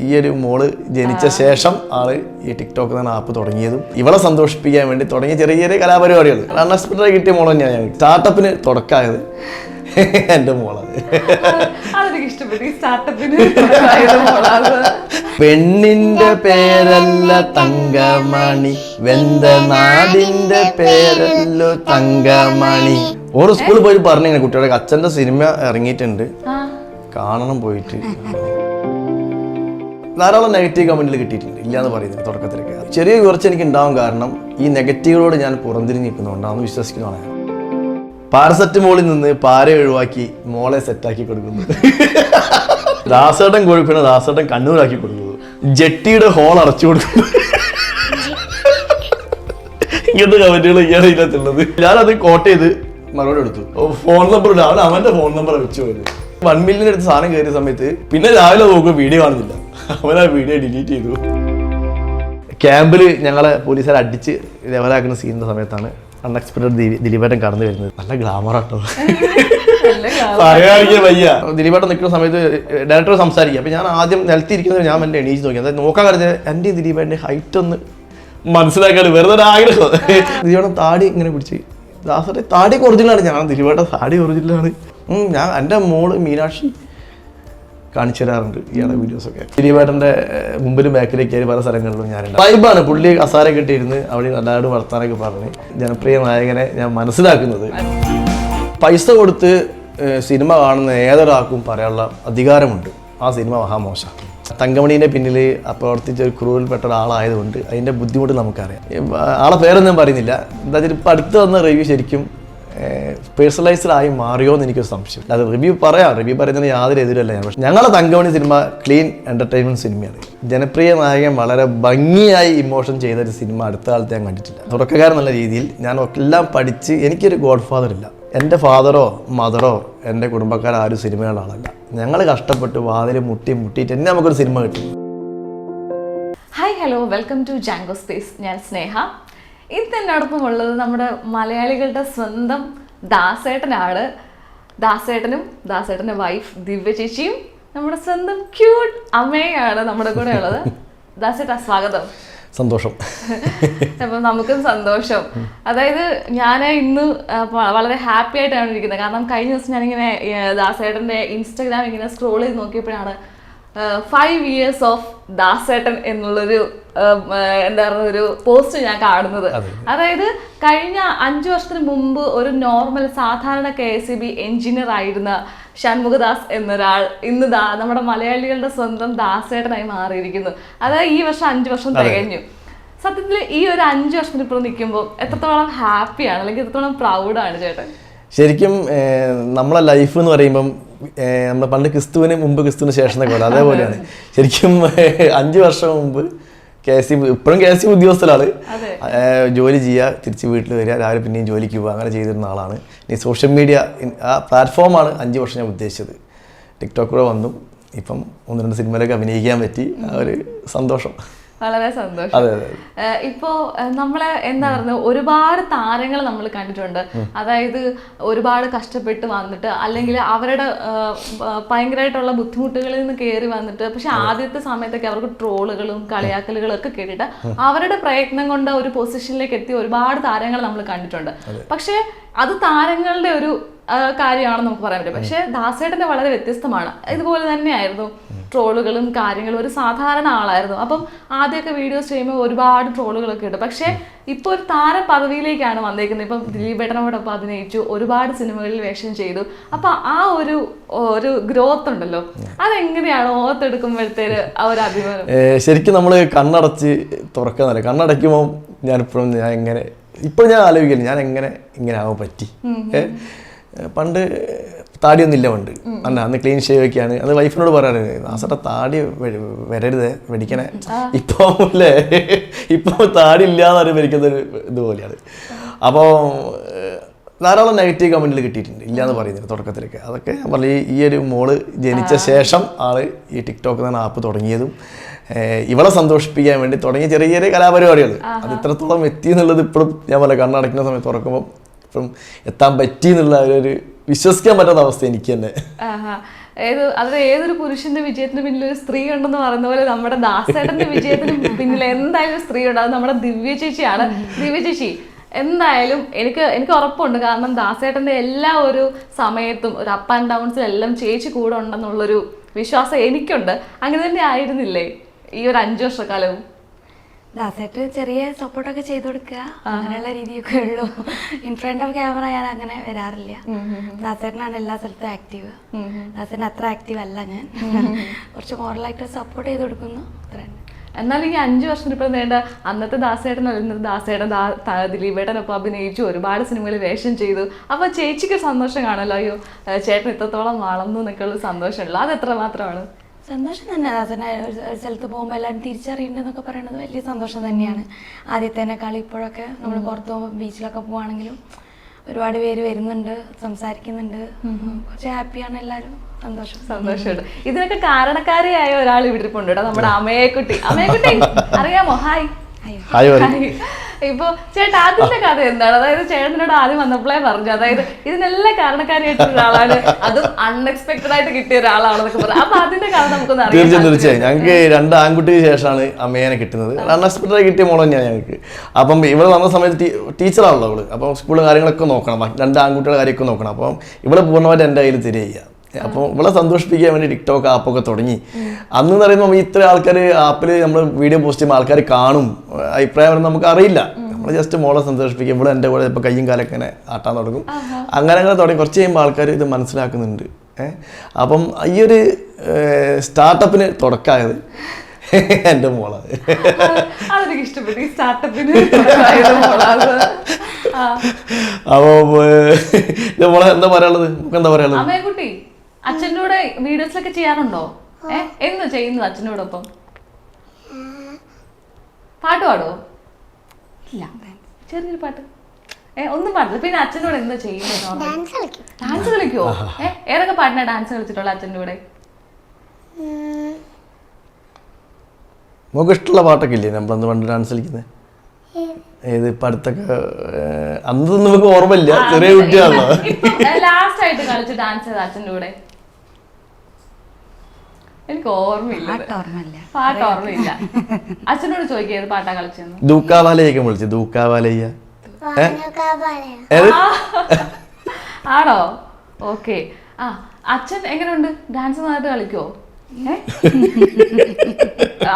ഈ ഒരു മോള് ജനിച്ച ശേഷം ആള് ഈ ടിക്ടോക്ക് എന്ന ആപ്പ് തുടങ്ങിയതും ഇവളെ സന്തോഷിപ്പിക്കാൻ വേണ്ടി തുടങ്ങിയ ചെറിയ ചെറിയ കലാപരിപാടികൾ അൺഎക്സ്പെക്ടഡ് കിട്ടിയ മോള് തന്നെയാണ്. സ്റ്റാർട്ടപ്പിന് തുടക്കമായത് എന്റെ മോളാണ്. പെണ്ണിന്റെ പേരല്ല തങ്കമണി, വെന്ത നാടിന്റെ പേരല്ലോ തങ്കമണി. ഓരോ സ്കൂളിൽ പോയി പറഞ്ഞു കുട്ടികളുടെ അച്ഛന്റെ സിനിമ ഇറങ്ങിയിട്ടുണ്ട്, കാണണം പോയിട്ട്. ധാരാളം നെഗറ്റീവ് കമന്റിൽ കിട്ടിയിട്ടുണ്ട്, ഇല്ലാന്ന് പറയുന്നത് തുടക്കത്തിലൊക്കെ. ചെറിയ കുറച്ച് എനിക്ക് ഉണ്ടാവും, കാരണം ഈ നെഗറ്റീവുകളോട് ഞാൻ പുറംതിരിഞ്ഞ് നിൽക്കുന്നുണ്ടാന്ന് വിശ്വസിക്കുന്നതാണ് ഞാൻ. പാരസെറ്റമോളിൽ നിന്ന് പാര ഒഴിവാക്കി മോളെ സെറ്റാക്കി കൊടുക്കുന്നു. ദാസേട്ടൻ കൊഴുപ്പിനെ ദാസേട്ടൻ കണ്ണൂരാക്കി കൊടുക്കുന്നു. ജെട്ടിയുടെ ഹോൾ അടച്ചു കൊടുക്കുന്നു. ഇങ്ങനത്തെ കമന്റുകൾ ഇയാളെ ഇതിനകത്തുള്ളത്. ഞാനത് കോട്ട് ചെയ്ത് മറുപടി എടുത്തു. ഫോൺ നമ്പർ ഇടാണ്, അവന്റെ ഫോൺ നമ്പർ വെച്ചു പോയത്. 1 മില്യൺ എടുത്ത് സാധനം കയറിയ സമയത്ത് പിന്നെ രാവിലെ നോക്കുമ്പോൾ വീഡിയോ കാണുന്നില്ല. അവനാ വീഡിയോ ഡിലീറ്റ് ചെയ്തു. ക്യാമ്പിൽ ഞങ്ങളെ പോലീസുകാർ അടിച്ച് ലെവലാക്കുന്ന സീനിന്റെ സമയത്താണ് അൺഎക്സ്പെക്ടഡ് ദിലീപേട്ടൻ കടന്നു വരുന്നത്. നല്ല ഗ്ലാമറാട്ടോ, പറയാറിയ വയ്യ. ദിലീപേട്ടൻ നിൽക്കുന്ന സമയത്ത് ഡയറക്ടർ സംസാരിക്കുക. അപ്പൊ ഞാൻ ആദ്യം നിലത്തിരിക്കുന്നത് ഞാൻ എന്നെ എണീച്ച് നോക്കി. അതായത് നോക്കാൻ കഴിഞ്ഞാൽ എൻ്റെ ദിലീപേട്ടൻ്റെ ഹൈറ്റ് ഒന്ന് മനസ്സിലാക്കാൻ വെറുതെ ഒരു ആഗ്രഹം. ദിലീപേട്ടൻ താടി ഇങ്ങനെ പിടിച്ച്, ദാസന്റെ താടി ഒറിജിനലാണ്. ഞാൻ ദിലീപേട്ടൻ താടി ഒറിജിനലാണ്. ഞാൻ എൻ്റെ മോള് മീനാക്ഷി കാണിച്ചു തരാറുണ്ട് ഇയാളുടെ വീഡിയോസൊക്കെ. ദിലീപേട്ടൻ്റെ മുമ്പിലും ബാക്കിലേക്ക് കയറി പല സ്ഥലങ്ങളിലും ഞാനുണ്ട്. വൈബാണ്. പുള്ളി കസാര കെട്ടിയിരുന്ന് അവിടെ നല്ലതായിട്ട് വർത്താനൊക്കെ പറഞ്ഞ് ജനപ്രിയ നായകനെ ഞാൻ മനസ്സിലാക്കുന്നത്. പൈസ കൊടുത്ത് സിനിമ കാണുന്ന ഏതൊരാൾക്കും പറയാനുള്ള അധികാരമുണ്ട് ആ സിനിമ മഹാമോശം. തങ്കമണീൻ്റെ പിന്നിൽ പ്രവർത്തിച്ച ഒരു ക്രൂവിൽപ്പെട്ട ഒരാളായതുകൊണ്ട് അതിൻ്റെ ബുദ്ധിമുട്ട് നമുക്കറിയാം. ആളെ പേരൊന്നും ഞാൻ പറയുന്നില്ല. എന്താ വെച്ചാൽ ഇപ്പം അടുത്ത് വന്ന റിവ്യൂ ശരിക്കും പേഴ്സണലൈസ്ഡ് ആയി മാറിയോ എന്ന് എനിക്കൊരു സംശയം. അത് റിവ്യൂ പറയുന്നതിന് യാതൊരു എതിരല്ല ഞാൻ. പക്ഷേ ഞങ്ങളുടെ തങ്കമണി സിനിമ ക്ലീൻ എൻ്റർടൈൻമെൻറ്റ് സിനിമയാണ്. ജനപ്രിയ നായകൻ വളരെ ഭംഗിയായി ഇമോഷൻ ചെയ്തൊരു സിനിമ അടുത്ത കാലത്ത് ഞാൻ കണ്ടിട്ടില്ല. തുടക്കക്കാരെന്നുള്ള രീതിയിൽ ഞാൻ എല്ലാം പഠിച്ച്, എനിക്കൊരു ഗോഡ് ഫാദർ ഇല്ല. എൻ്റെ ഫാദറോ മദറോ എൻ്റെ കുടുംബക്കാരും സിനിമയുടെ ആളല്ല. ഞങ്ങൾ കഷ്ടപ്പെട്ട് വാതിൽ മുട്ടിയിട്ട് തന്നെ നമുക്കൊരു സിനിമ കിട്ടും. Hi hello, welcome to Jango Space. ഞാൻ സ്നേഹ. ഇന്ന് എന്നോടൊപ്പം ഉള്ളത് നമ്മുടെ മലയാളികളുടെ സ്വന്തം ദാസേട്ടനാണ്. ദാസേട്ടനും ദാസേട്ടൻ്റെ വൈഫ് ദിവ്യ ചേച്ചിയും നമ്മുടെ സ്വന്തം ക്യൂട്ട് അമ്മയാണ് നമ്മുടെ കൂടെ ഉള്ളത്. ദാസേട്ടാ, സ്വാഗതം. സന്തോഷം. അപ്പം നമുക്കും സന്തോഷം. അതായത് ഞാൻ ഇന്ന് വളരെ ഹാപ്പി ആയിട്ടാണ് ഇരിക്കുന്നത്. കാരണം കഴിഞ്ഞ ദിവസം ഞാനിങ്ങനെ ദാസേട്ടൻ്റെ ഇൻസ്റ്റാഗ്രാം ഇങ്ങനെ സ്ക്രോൾ ചെയ്ത് നോക്കിയപ്പോഴാണ് 5 years ഓഫ് ദാസേട്ടൻ എന്നുള്ളൊരു എന്താ പറയുക ഒരു പോസ്റ്റ് ഞാൻ കാണുന്നത്. അതായത് കഴിഞ്ഞ 5 വർഷത്തിന് മുമ്പ് ഒരു നോർമൽ സാധാരണ KSEB എഞ്ചിനീയർ ആയിരുന്ന ഷൺമുഖദാസ് എന്നൊരാൾ ഇന്ന് നമ്മുടെ മലയാളികളുടെ സ്വന്തം ദാസേട്ടനായി മാറിയിരിക്കുന്നു. അതായത് ഈ വർഷം 5 വർഷം തികഞ്ഞു. സത്യത്തിൽ ഈ ഒരു 5 വർഷത്തിന് ഇപ്പുറം നിൽക്കുമ്പോൾ എത്രത്തോളം ഹാപ്പിയാണ്, അല്ലെങ്കിൽ എത്രത്തോളം പ്രൗഡാണ് ചേട്ടൻ? ശരിക്കും നമ്മളെ ലൈഫ് എന്ന് പറയുമ്പം നമ്മൾ പണ്ട് ക്രിസ്തുവിന് മുമ്പ് ക്രിസ്തുവിന് ശേഷം എന്നൊക്കെ പോലെ അതേപോലെയാണ്. ശരിക്കും 5 വർഷം മുമ്പ് KSEB, ഇപ്പോഴും KSEB ഉദ്യോഗസ്ഥരാണ്. ജോലി ചെയ്യുക, തിരിച്ച് വീട്ടിൽ വരിക, രാവിലെ പിന്നെയും ജോലിക്ക് പോവുക, അങ്ങനെ ചെയ്തിരുന്ന ആളാണ്. ഇനി സോഷ്യൽ മീഡിയ ആ പ്ലാറ്റ്ഫോമാണ് 5 വർഷം ഞാൻ ഉദ്ദേശിച്ചത്. ടിക്ടോക്കിലൂടെ വന്നു, ഇപ്പം 1-2 സിനിമയിലൊക്കെ അഭിനയിക്കാൻ പറ്റി. ആ ഒരു സന്തോഷം, വളരെ സന്തോഷം. ഇപ്പോ നമ്മളെ എന്താ പറയുന്നത്, ഒരുപാട് താരങ്ങൾ നമ്മൾ കണ്ടിട്ടുണ്ട്. അതായത് ഒരുപാട് കഷ്ടപ്പെട്ട് വന്നിട്ട്, അല്ലെങ്കിൽ അവരുടെ ഭയങ്കരമായിട്ടുള്ള ബുദ്ധിമുട്ടുകളിൽ നിന്ന് കയറി വന്നിട്ട്, പക്ഷെ ആദ്യത്തെ സമയത്തൊക്കെ അവർക്ക് ട്രോളുകളും കളിയാക്കലുകളും ഒക്കെ കേട്ടിട്ട് അവരുടെ പ്രയത്നം കൊണ്ട് ഒരു പൊസിഷനിലേക്ക് എത്തിയ ഒരുപാട് താരങ്ങൾ നമ്മൾ കണ്ടിട്ടുണ്ട്. പക്ഷെ അത് താരങ്ങളുടെ ഒരു കാര്യമാണെന്ന് നമുക്ക് പറയാൻ പറ്റും. പക്ഷെ ദാസേട്ടൻ്റെ വളരെ വ്യത്യസ്തമാണ്. ഇതുപോലെ തന്നെയായിരുന്നു ട്രോളുകളും കാര്യങ്ങളും. ഒരു സാധാരണ ആളായിരുന്നു. അപ്പം ആദ്യമൊക്കെ വീഡിയോസ് ചെയ്യുമ്പോൾ ഒരുപാട് ട്രോളുകളൊക്കെ ഉണ്ട്. പക്ഷെ ഇപ്പോൾ ഒരു താര പദവിയിലേക്കാണ് വന്നേക്കുന്നത്. ഇപ്പം ദിലീപേട്ടനോടൊപ്പം അഭിനയിച്ചു, ഒരുപാട് സിനിമകളിൽ വേഷം ചെയ്തു. അപ്പം ആ ഒരു ഗ്രോത്ത് ഉണ്ടല്ലോ, അതെങ്ങനെയാണ് ഓർത്തെടുക്കുമ്പോഴത്തേര് ആ ഒരു അഭിമാനം? ശരിക്കും നമ്മൾ കണ്ണടച്ച് തുറക്കാന്നല്ല, കണ്ണടയ്ക്കുമ്പോൾ ഇപ്പോഴും ഞാൻ ആലോചിക്കില്ല ഞാൻ ഇങ്ങനെ ആവാൻ പറ്റി. പണ്ട് താടിയൊന്നുമില്ല, പണ്ട് അന്ന് ക്ലീൻ ഷേവ് ഒക്കെയാണ്. അത് വൈഫിനോട് പറയാറ്, ദാസേട്ടാ താടി വരരുതേ, വെടിക്കണേ. ഇപ്പോൾ താടി ഇല്ലാന്ന് പറയുമ്പോൾ എനിക്കതൊരു ഇതുപോലെയാണ്. അപ്പോൾ ധാരാളം നെഗറ്റീവ് കമന്റിൽ കിട്ടിയിട്ടുണ്ട്, ഇല്ലയെന്ന് പറയുന്നത് തുടക്കത്തിലൊക്കെ. അതൊക്കെ ഞാൻ പറഞ്ഞു, ഈ ഒരു മോള് ജനിച്ച ശേഷം ആള് ഈ ടിക്ടോക്ക് എന്ന ആപ്പ് തുടങ്ങിയതും ഇവളെ സന്തോഷിപ്പിക്കാൻ വേണ്ടി തുടങ്ങിയ ചെറിയ ചെറിയ കലാപരിപാടികൾ അത് ഇത്രത്തോളം എത്തി എന്നുള്ളത് ഇപ്പോഴും ഞാൻ പറഞ്ഞ കണ്ണടയ്ക്കുന്ന സമയത്ത് തുറക്കുമ്പോൾ ഇപ്പം എത്താൻ പറ്റി എന്നുള്ള ഒരു വിശ്വസിക്കാൻ പറ്റാത്ത അവസ്ഥ എനിക്ക് തന്നെ. അതായത് ഏതൊരു പുരുഷന്റെ വിജയത്തിന് പിന്നിൽ ഒരു സ്ത്രീ ഉണ്ടെന്ന് പറയുന്ന പോലെ നമ്മുടെ ദാസേട്ടന്റെ വിജയത്തിന് പിന്നിൽ എന്തായാലും സ്ത്രീ ഉണ്ട്. അത് നമ്മുടെ ദിവ്യ ചേച്ചിയാണ്. ദിവ്യ ചേച്ചി എന്തായാലും എനിക്ക് ഉറപ്പുണ്ട്, കാരണം ദാസേട്ടന്റെ എല്ലാ ഒരു സമയത്തും ഒരു അപ്പ് ആൻഡ് ഡൗൺസിലെല്ലാം ചേച്ചി കൂടെ ഉണ്ടെന്നുള്ളൊരു വിശ്വാസം എനിക്കുണ്ട്. അങ്ങനെ തന്നെ ആയിരുന്നില്ലേ ഈ ഒരു 5 വർഷക്കാലവും? ദാസേട്ട് ചെറിയ സപ്പോർട്ടൊക്കെ ചെയ്തു കൊടുക്കുക, അങ്ങനെയുള്ള രീതിയൊക്കെ ഉള്ളൂ. ഇൻ ഫ്രണ്ട് ഓഫ് ക്യാമറ ഞാൻ അങ്ങനെ വരാറില്ല. ദാസേട്ടനാണ് എല്ലാ സ്ഥലത്തും ആക്റ്റീവ്. ദാസേട്ടൻ അത്ര ആക്റ്റീവ് അല്ല ഞാൻ. കുറച്ച് മോറലായിട്ട് സപ്പോർട്ട് ചെയ്ത് കൊടുക്കുന്നു, അത്ര തന്നെ. എന്നാൽ ഈ 5 വർഷം ഇപ്പം വേണ്ട അന്നത്തെ ദാസേട്ടൻ അല്ലെങ്കിൽ ദാസേട്ടൻ ദിലീപേട്ടനൊപ്പം അഭിനയിച്ചു, ഒരുപാട് സിനിമകളിൽ വേഷം ചെയ്തു. അപ്പോൾ ചേച്ചിക്ക് സന്തോഷം കാണല്ലോ, അയ്യോ ചേട്ടൻ ഇത്രത്തോളം വളർന്നു എന്നൊക്കെയുള്ള സന്തോഷമുള്ളൂ. അത് എത്ര മാത്രമാണ്? സന്തോഷം തന്നെ. ദാസേട്ടൻ ഒരു സ്ഥലത്ത് പോകുമ്പോൾ എല്ലാവരും തിരിച്ചറിയുന്നതെന്നൊക്കെ പറയുന്നത് വലിയ സന്തോഷം തന്നെയാണ്. ആദ്യത്തേനേക്കാൾ ഇപ്പോഴൊക്കെ നമ്മൾ പുറത്ത് പോകുമ്പോൾ ബീച്ചിലൊക്കെ പോവുകയാണെങ്കിലും ഒരുപാട് പേര് വരുന്നുണ്ട്, സംസാരിക്കുന്നുണ്ട്. കുറച്ച് ഹാപ്പിയാണ് എല്ലാവരും. സന്തോഷമുണ്ട്. ഇതിനൊക്കെ കാരണക്കാരിയായ ഒരാൾ ഇവിടെ ഇരിപ്പുണ്ട് കേട്ടോ, നമ്മുടെ അമയക്കുട്ടി. അമയക്കുട്ടി അറിയാമോ? ഹായ്. ഇപ്പൊ ചേട്ടാ അതിന്റെ കഥ എന്താണ്? അതായത് ചേട്ടനോട് ആദ്യം വന്നപ്പോഴേ പറഞ്ഞു, അതായത് ഇതിനെല്ലാം കാരണക്കാരിയായിട്ടുള്ള ഒരാളാണ്, അതും അൺഎക്സ്പെക്ടഡ് ആയിട്ട് കിട്ടിയ ഒരാളാണെന്നൊക്കെ പറഞ്ഞു. അപ്പൊ അതിന്റെ കഥ നമുക്കൊന്ന് അറിയാം. തീർച്ചയായും ഞങ്ങൾക്ക് 2 ആൺകുട്ടിക്ക് ശേഷമാണ് അമ്മേനെ കിട്ടുന്നത്. അൺഎക്സ്പെക്ടഡ് ആയി കിട്ടിയ മോൾ തന്നെയാണ് ഞങ്ങൾക്ക്. അപ്പം ഇവിടെ വന്ന സമയത്ത് ടീച്ചറാണല്ലോ അവള്. അപ്പം സ്കൂളും കാര്യങ്ങളൊക്കെ നോക്കണം, 2 ആൺകുട്ടികളുടെ കാര്യമൊക്കെ നോക്കണം. അപ്പം ഇവിടെ പൂർണ്ണമായിട്ട് എൻ്റെ കയ്യിൽ തിരികെ. അപ്പോൾ ഇവിടെ സന്തോഷിപ്പിക്കാൻ വേണ്ടി ടിക്ടോക്ക് ആപ്പൊക്കെ തുടങ്ങി. അന്ന് പറയുമ്പോൾ ഇത്ര ആൾക്കാർ ആപ്പിൽ നമ്മൾ വീഡിയോ പോസ്റ്റ് ചെയ്യുമ്പോൾ ആൾക്കാർ കാണും, അഭിപ്രായം നമുക്ക് അറിയില്ല. നമ്മൾ ജസ്റ്റ് മോളെ സന്തോഷിപ്പിക്കുക. ഇവിടെ എൻ്റെ കൂടെ ഇപ്പോൾ കയ്യും കാലൊക്കെ ഇങ്ങനെ ആട്ടാൻ തുടങ്ങും. അങ്ങനെ തുടങ്ങി കുറച്ച് കഴിയുമ്പോൾ ആൾക്കാർ ഇത് മനസ്സിലാക്കുന്നുണ്ട്. അപ്പം ഈ ഒരു സ്റ്റാർട്ടപ്പിന് തുടക്കമായത് എൻ്റെ മോളാണ്. അപ്പോൾ ഇത് മോളെ എന്താ പറയാനുള്ളത്? നമുക്ക് എന്താ പറയാനുള്ളത്? അച്ഛൻ്റെ കൂടെ വീഡിയോസിലൊക്കെ ചെയ്യാറുണ്ടോ? എന്ന് ചെയ്യുന്നത് അച്ഛനോടൊപ്പം പാട്ട് പാടോ? ഇല്ല, ചെറിയൊരു പാട്ട്. ഒന്നും പാടില്ല. പിന്നെ അച്ഛനോട് എന്താ ചെയ്യുന്നത്? ഡാൻസ് കളിക്കുവോ? ഏതൊക്കെ പാട്ടിനാ ഡാൻസ് കളിച്ചിട്ടുള്ള അച്ഛൻ്റെ കൂടെ? നമുക്ക് ഇഷ്ടമുള്ള പാട്ടൊക്കെ ഇല്ലേ നമ്മളന്ന് പണ്ട് ഡാൻസ് കളിക്കുന്നത്? ഏത് ഇപ്പം അടുത്തൊക്കെ അന്ന് നമുക്ക് ഓർമ്മയില്ല, ചെറിയ കുട്ടിയാണല്ലോ. ലാസ്റ്റ് ആയിട്ട് കളിച്ച ഡാൻസ് അച്ഛൻ്റെ കൂടെ എനിക്ക് ഓർമ്മയില്ല, പാട്ട് ഓർമ്മയില്ല. അച്ഛനോട് ചോദിക്കുക ഏത് പാട്ടാ കളിച്ചെന്ന്. ദൂക്കാവാലയൊക്കെ വിളിച്ചു. ദൂക്കാവാലയ്യ ആണോ? ഓക്കെ. അച്ഛൻ എങ്ങനെയുണ്ട്? ഡാൻസ് നന്നായിട്ട് കളിക്കുവോ?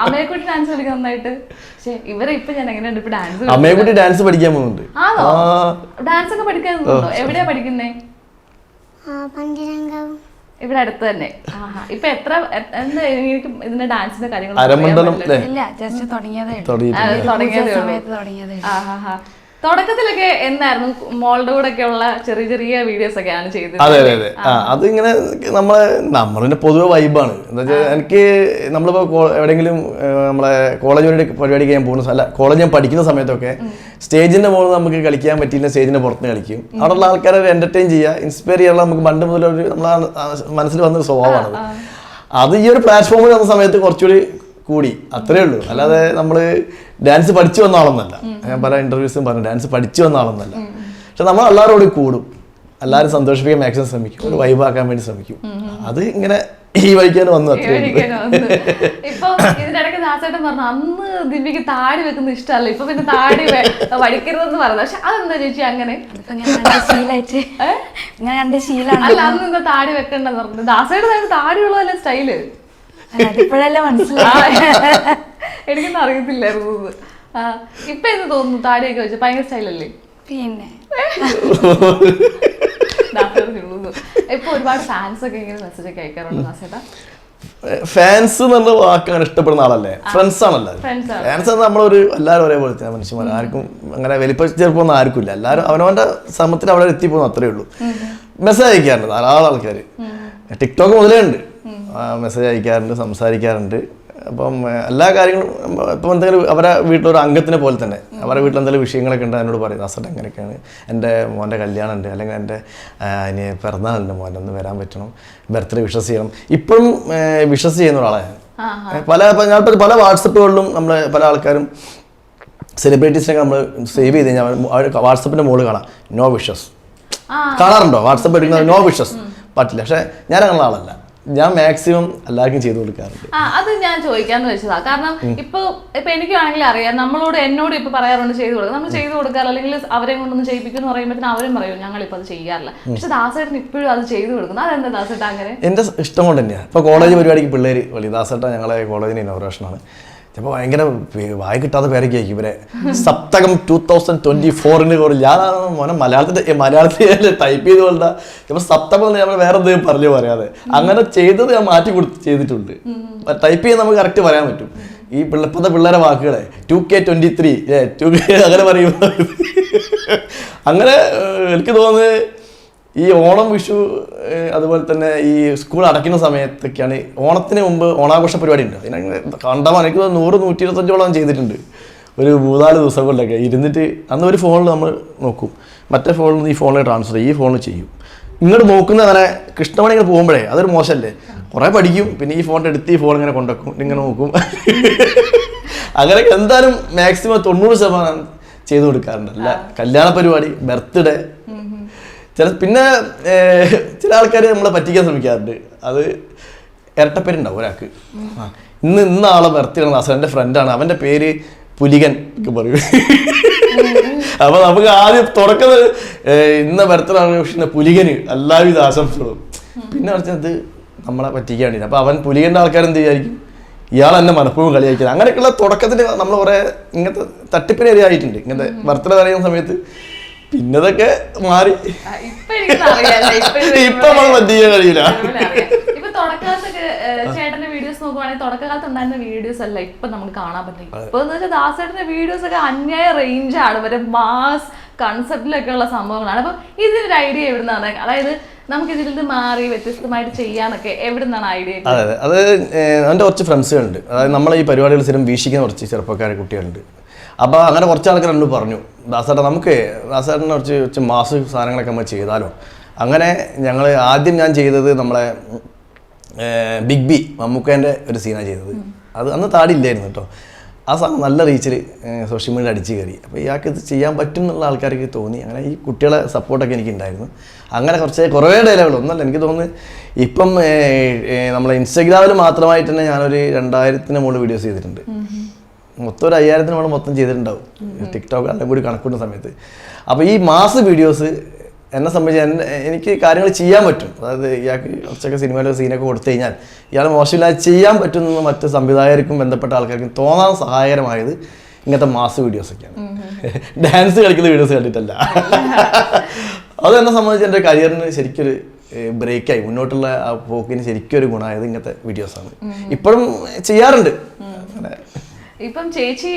അമ്മയെക്കുട്ടി ഡാൻസ് കളിക്കാൻ നന്നായിട്ട്. പക്ഷെ ഇവരെ ഇപ്പൊ ഞാൻ എങ്ങനെയുണ്ട് ഇപ്പൊ ഡാൻസ്? അമ്മയെക്കുട്ടി ഡാൻസ് പഠിക്കാൻ പോകുന്നുണ്ട്. ആണോ? ഡാൻസ് ഒക്കെ പഠിക്കാൻ പോകുന്നുണ്ടോ? എവിടെയാ പഠിക്കുന്നേ? ഇവിടെ അടുത്ത് തന്നെ. ഇപ്പൊ എത്ര എന്താ എനിക്ക് ഇതിന്റെ ഡാൻസിന്റെ കാര്യങ്ങൾ തുടക്കത്തിലൊക്കെ എന്തായിരുന്നു? മോളുടെ കൂടെ ഒക്കെ ഉള്ള ചെറിയ ചെറിയ വീഡിയോസ് ഒക്കെയാണ് ചെയ്തത്. അതെ അതെ അതെ. അതിങ്ങനെ നമ്മളിന്റെ പൊതുവെ വൈബാണ്. എന്താ വെച്ചാൽ എനിക്ക് നമ്മളിപ്പോ എവിടെയെങ്കിലും നമ്മളെ കോളേജ് പരിപാടിക്ക് ഞാൻ പോകുന്ന അല്ല, കോളേജ് ഞാൻ പഠിക്കുന്ന സമയത്തൊക്കെ സ്റ്റേജിന്റെ മുകളിൽ നമുക്ക് കളിക്കാൻ പറ്റിയില്ല, സ്റ്റേജിന്റെ പുറത്ത് കളിക്കും. അവിടെയുള്ള ആൾക്കാരെ എന്റർടൈൻ ചെയ്യുക, ഇൻസ്പയർ ചെയ്യാനുള്ള നമുക്ക് പണ്ട് മുതൽ ഒരു നമ്മളെ മനസ്സിൽ വന്നൊരു സ്വഭാവമാണത്. അത് ഈ ഒരു പ്ലാറ്റ്ഫോമിൽ വന്ന സമയത്ത് കുറച്ചുകൂടി കൂടി, അത്രേ ഉള്ളൂ. അല്ലാതെ നമ്മൾ ഡാൻസ് പഠിച്ചു വന്ന ആളൊന്നല്ല. ഞാൻ പല ഇന്റർവ്യൂസും പറഞ്ഞു ഡാൻസ് പഠിച്ചു വന്ന ആളൊന്നല്ല. പക്ഷെ നമ്മൾ എല്ലാവരോടും കൂടും, എല്ലാവരും സന്തോഷിപ്പിക്കാൻ മാക്സിമം ശ്രമിക്കും, ഒരു വൈബാക്കാൻ വേണ്ടി ശ്രമിക്കും. അത് ഇങ്ങനെ ഈ വഴിക്കാൻ വന്നു. അത്രേ ഇപ്പൊ ഇതിനിടയ്ക്ക് ദാസേട്ടൻ പറഞ്ഞു അന്ന് ദിവ്യക്ക് താടി വെക്കുന്ന ഇഷ്ടമല്ല, ഇപ്പൊ പിന്നെ താടി വടിക്കരുതെന്ന് പറഞ്ഞു. പക്ഷെ അതെന്താ ചേച്ചി അങ്ങനെ? അല്ല, അന്ന് എന്താ താടി വെക്കണ്ടെന്ന് പറഞ്ഞു? ദാസേട്ടൻ താടി ഉള്ളതല്ലേ സ്റ്റൈല്? ഇപ്പോഴല്ലേ മനസ്സിലായി. എനിക്കൊന്നും അറിയത്തില്ലായിരുന്നു. ഇപ്പൊ എന്ത് തോന്നുന്നു താടിയൊക്കെ വെച്ച്? ഭയങ്കര സ്റ്റൈലല്ലേ? പിന്നെ ഇപ്പൊ ഒരുപാട് ഫാൻസ് ഒക്കെ ഇങ്ങനെ മെസ്സേജ് ഒക്കെ അയക്കാറുണ്ട് ദാസേട്ടാ. ഫാൻസ് എന്നുള്ള വാക്കാണ് ഇഷ്ടപ്പെടുന്ന ആളല്ലേ? ഫ്രണ്ട്സ് ആണല്ലോ. ഫാൻസ് നമ്മളൊരു എല്ലാവരും ഒരേപോലെ മനുഷ്യന്മാർ, ആർക്കും അങ്ങനെ വലിപ്പ ചെറുപ്പമൊന്നും ആർക്കും ഇല്ല. എല്ലാവരും അവനവന്റെ സമയത്തിന് അവിടെ എത്തിപ്പോകുന്നു, അത്രേ ഉള്ളൂ. മെസ്സേജ് അയക്കാറുണ്ട് ധാരാളം ആൾക്കാർ. ടിക്ടോക്ക് മുതലേ ഉണ്ട്, മെസ്സേജ് അയക്കാറുണ്ട്, സംസാരിക്കാറുണ്ട്. അപ്പം എല്ലാ കാര്യങ്ങളും ഇപ്പം എന്തെങ്കിലും അവരെ വീട്ടിലൊരു അംഗത്തിനെ പോലെ തന്നെ അവരുടെ വീട്ടിൽ എന്തെങ്കിലും വിഷയങ്ങളൊക്കെ ഉണ്ട് എന്നോട് പറയും, ദാസേട്ടൻ എങ്ങനെയൊക്കെയാണ്, എൻ്റെ മോൻ്റെ കല്യാണം ഉണ്ട്, അല്ലെങ്കിൽ എൻ്റെ ഇനി പിറന്നാളുണ്ട്, മോൻ്റെ ഒന്ന് വരാൻ പറ്റണം, ബർത്ത്ഡേ വിഷസ് ചെയ്യണം. ഇപ്പോഴും വിഷസ് ചെയ്യുന്ന ഒരാളാണ്. ഞാനിപ്പോൾ പല വാട്സപ്പുകളിലും നമ്മൾ പല ആൾക്കാരും സെലിബ്രിറ്റീസിനൊക്കെ നമ്മൾ സേവ് ചെയ്ത് കഴിഞ്ഞാൽ വാട്സപ്പിൻ്റെ മുകളിൽ കാണാം നോ വിഷസ്. കാണാറുണ്ടോ? വാട്സപ്പ് എടുക്കുന്നത് നോ വിഷസ് പറ്റില്ല. പക്ഷേ ഞാൻ അങ്ങനെയുള്ള ആളല്ല. ഞാൻ മാക്സിമം എല്ലാവർക്കും ചെയ്തു കൊടുക്കാറുണ്ട്. അത് ഞാൻ ചോദിക്കാന്ന് വെച്ചതാ. കാരണം ഇപ്പൊ എനിക്കാണെങ്കിൽ അറിയാം, എന്നോട് ഇപ്പൊ പറയാറുണ്ട് ചെയ്തു കൊടുക്കുക, നമ്മൾ ചെയ്തു കൊടുക്കാറ്, അല്ലെങ്കിൽ അവരെ കൊണ്ടൊന്ന് ചെയ്യിപ്പിക്കുന്നു പറയുമ്പോഴത്തേന് അവരും പറയും ഞങ്ങളിപ്പോ അത് ചെയ്യാറില്ല. പക്ഷെ ദാസേട്ടൻ ഇപ്പോഴും അത് ചെയ്തു കൊടുക്കുന്നു. അതെന്താ ദാസേട്ടൻ അങ്ങനെ? എന്റെ ഇഷ്ടം കൊണ്ട് തന്നെയാണ്. ഇപ്പൊ കോളേജ് പരിപാടിക്ക് പിള്ളേര് വിളി, ദാസേട്ട ഞങ്ങളെ കോളേജിന് ഇനോഗ്രേഷനാണ്, ചിലപ്പോൾ ഭയങ്കര വായി കിട്ടാത്ത പേരൊക്കെ ആയിരിക്കും ഇവരെ. സപ്തകം 2024 കൂടെ ഞാൻ മോനെ മലയാളത്തിൽ ടൈപ്പ് ചെയ്ത് കൊണ്ടാ ചിലപ്പോൾ സപ്തകം എന്ന് നമ്മൾ വേറെ എന്തെങ്കിലും പറഞ്ഞു പറയാതെ അങ്ങനെ ചെയ്തത് ഞാൻ മാറ്റി ചെയ്തിട്ടുണ്ട്. ടൈപ്പ് ചെയ്ത് നമുക്ക് കറക്റ്റ് പറയാൻ പറ്റും. ഈ ഇപ്പോഴത്തെ പിള്ളേരെ വാക്കുകളെ 2K23 2K അങ്ങനെ പറയുമ്പോൾ അങ്ങനെ എനിക്ക് തോന്നുന്നത് ഈ ഓണം, വിഷു, അതുപോലെ തന്നെ ഈ സ്കൂൾ അടയ്ക്കുന്ന സമയത്തൊക്കെയാണ്. ഓണത്തിന് മുമ്പ് ഓണാഘോഷ പരിപാടി ഉണ്ട്. അതിനങ്ങനെ കണ്ടാൽ എനിക്ക് 100-125 ചെയ്തിട്ടുണ്ട്. ഒരു 3-4 ദിവസം കൊണ്ടൊക്കെ ഇരുന്നിട്ട് അന്ന് ഒരു ഫോണിൽ നമ്മൾ നോക്കും, മറ്റേ ഫോണിൽ നിന്ന് ഈ ഫോണിൽ ട്രാൻസ്ഫർ ചെയ്യും, ഈ ഫോണിൽ ചെയ്യും. ഇങ്ങോട്ട് നോക്കുന്ന അങ്ങനെ കൃഷ്ണമണി ഇങ്ങനെ പോകുമ്പോഴേ അതൊരു മോശമല്ലേ. കുറേ പഠിക്കും, പിന്നെ ഈ ഫോണിൻ്റെ എടുത്ത് ഈ ഫോൺ ഇങ്ങനെ കൊണ്ടുവെക്കും, ഇങ്ങനെ നോക്കും. അങ്ങനെ എന്തായാലും മാക്സിമം 90% ചെയ്തു കൊടുക്കാറുണ്ട്. അല്ല കല്യാണ പരിപാടി, ബർത്ത്ഡേ, പിന്നെ ചില ആൾക്കാർ നമ്മളെ പറ്റിക്കാൻ ശ്രമിക്കാറുണ്ട്. അത് ഇരട്ടപ്പേരുണ്ടാവും ഒരാൾക്ക്. ഇന്ന ആളെ ബർത്ത്ഡേ ആണ്, എൻ്റെ ഫ്രണ്ടാണ്, അവൻ്റെ പേര് പുലികൻ ഒക്കെ പറയും. അപ്പൊ നമുക്ക് ആദ്യം തുടക്കുന്നത് ഇന്ന ബർത്ത്ഡേ ആഘോഷിക്കുന്ന പുലികന് എല്ലാവിധ ആശംസകളും. പിന്നെ പറഞ്ഞത് നമ്മളെ പറ്റിക്കാൻ വേണ്ടി. അപ്പൊ അവൻ പുലികൻ്റെ ആൾക്കാരെന്ത് വിചാരിക്കും, ഇയാൾ എന്നെ മനഃപൂർവ്വം കളിയാക്കിയത്. അങ്ങനെയൊക്കെയുള്ള തുടക്കത്തിൽ നമ്മൾ കുറേ ഇങ്ങനത്തെ തട്ടിപ്പിന് ഇരയായിട്ടുണ്ട് ഇങ്ങനത്തെ ബർത്ത്ഡേ പറയുന്ന സമയത്ത്. പിന്നതൊക്കെ മാറി, ഇപ്പൊ നമ്മൾ പറ്റിക്കാൻ കഴിയില്ല. ഇപ്പൊ തുടക്കകാലത്തൊക്കെ ചേട്ടന്റെ വീഡിയോസ് നോക്കുവാണെങ്കിൽ തുടക്കകാലത്ത് ഉണ്ടായിരുന്ന വീഡിയോസ് അല്ല ഇപ്പൊ നമുക്ക് കാണാൻ പറ്റും. ഇപ്പൊ എന്ന് വെച്ചാൽ ദാസേട്ടന്റെ വീഡിയോസ് ഒക്കെ അന്യായ റേഞ്ചാണ്, വരെ മാസ് കൺസെപ്റ്റിലൊക്കെ ഉള്ള സംഭവങ്ങളാണ്. അപ്പൊ ഇതിനൊരു ഐഡിയ എവിടുന്നാണ്? അതായത് നമുക്ക് ഇതിൽ നിന്ന് മാറി വ്യത്യസ്തമായിട്ട് ചെയ്യാനൊക്കെ എവിടുന്നാണ് ഐഡിയ? അതെ, അത് എൻ്റെ കുറച്ച് ഫ്രണ്ട്സുകളുണ്ട്. അതായത് നമ്മളെ ഈ പരിപാടികൾ സ്ഥിരം വീക്ഷിക്കുന്ന കുറച്ച് ചെറുപ്പക്കാരെ കുട്ടികളുണ്ട്. അപ്പോൾ അങ്ങനെ കുറച്ച് ആൾക്കാർ എന്നോട് പറഞ്ഞു, ദാസേട്ടൻ ദാസേട്ടനെ കുറച്ച് മാസ് സാധനങ്ങളൊക്കെ നമ്മൾ ചെയ്താലോ. അങ്ങനെ ആദ്യം ഞാൻ ചെയ്തത് നമ്മളെ ബിഗ് ബി മമ്മൂക്കേൻ്റെ ഒരു സീനാണ് ചെയ്തത്. അത് അന്ന് താടി ഇല്ലായിരുന്നു കേട്ടോ. ആ സാധനം നല്ല റീച്ചിൽ സോഷ്യൽ മീഡിയ അടിച്ച് കയറി. അപ്പോൾ ഇയാൾക്ക് ഇത് ചെയ്യാൻ പറ്റും എന്നുള്ള ആൾക്കാർക്ക് തോന്നി. അങ്ങനെ ഈ കുട്ടികളെ സപ്പോർട്ടൊക്കെ എനിക്കുണ്ടായിരുന്നു. അങ്ങനെ കുറേ ഡയലോഗുകൾ ഒന്നല്ല, എനിക്ക് തോന്നുന്നു ഇപ്പം നമ്മളെ ഇൻസ്റ്റഗ്രാമിൽ മാത്രമായിട്ട് തന്നെ ഞാനൊരു 2000 മുകളിൽ വീഡിയോസ് ചെയ്തിട്ടുണ്ട്. മൊത്തം ഒരു 5000 മുകളിൽ മൊത്തം ചെയ്തിട്ടുണ്ടാവും ടിക്ടോക്ക് എല്ലാം കൂടി കണക്കൂട്ടുന്ന സമയത്ത്. അപ്പോൾ ഈ മാസ് വീഡിയോസ് എന്നെ സംബന്ധിച്ച് എനിക്ക് കാര്യങ്ങൾ ചെയ്യാൻ പറ്റും. അതായത് ഇയാൾക്ക് കുറച്ചൊക്കെ സിനിമയിലെ സീനൊക്കെ കൊടുത്തു കഴിഞ്ഞാൽ ഇയാൾ മോശമില്ലാതെ ചെയ്യാൻ പറ്റുമെന്ന് മറ്റ് സംവിധായകർക്കും ബന്ധപ്പെട്ട ആൾക്കാർക്കും തോന്നാൻ സഹായകരമായത് ഇങ്ങനത്തെ മാസ് വീഡിയോസൊക്കെയാണ്. ഡാൻസ് കളിക്കുന്ന വീഡിയോസ് കണ്ടിട്ടല്ല. അത് എന്നെ സംബന്ധിച്ച് എൻ്റെ കരിയറിന് ശരിക്കൊരു ബ്രേക്കായി, മുന്നോട്ടുള്ള ആ പോക്കിന് ശരിക്കും ഒരു ഗുണമായത് ഇങ്ങനത്തെ വീഡിയോസാണ്. ഇപ്പോഴും ചെയ്യാറുണ്ട്. ഇപ്പം ചേച്ചി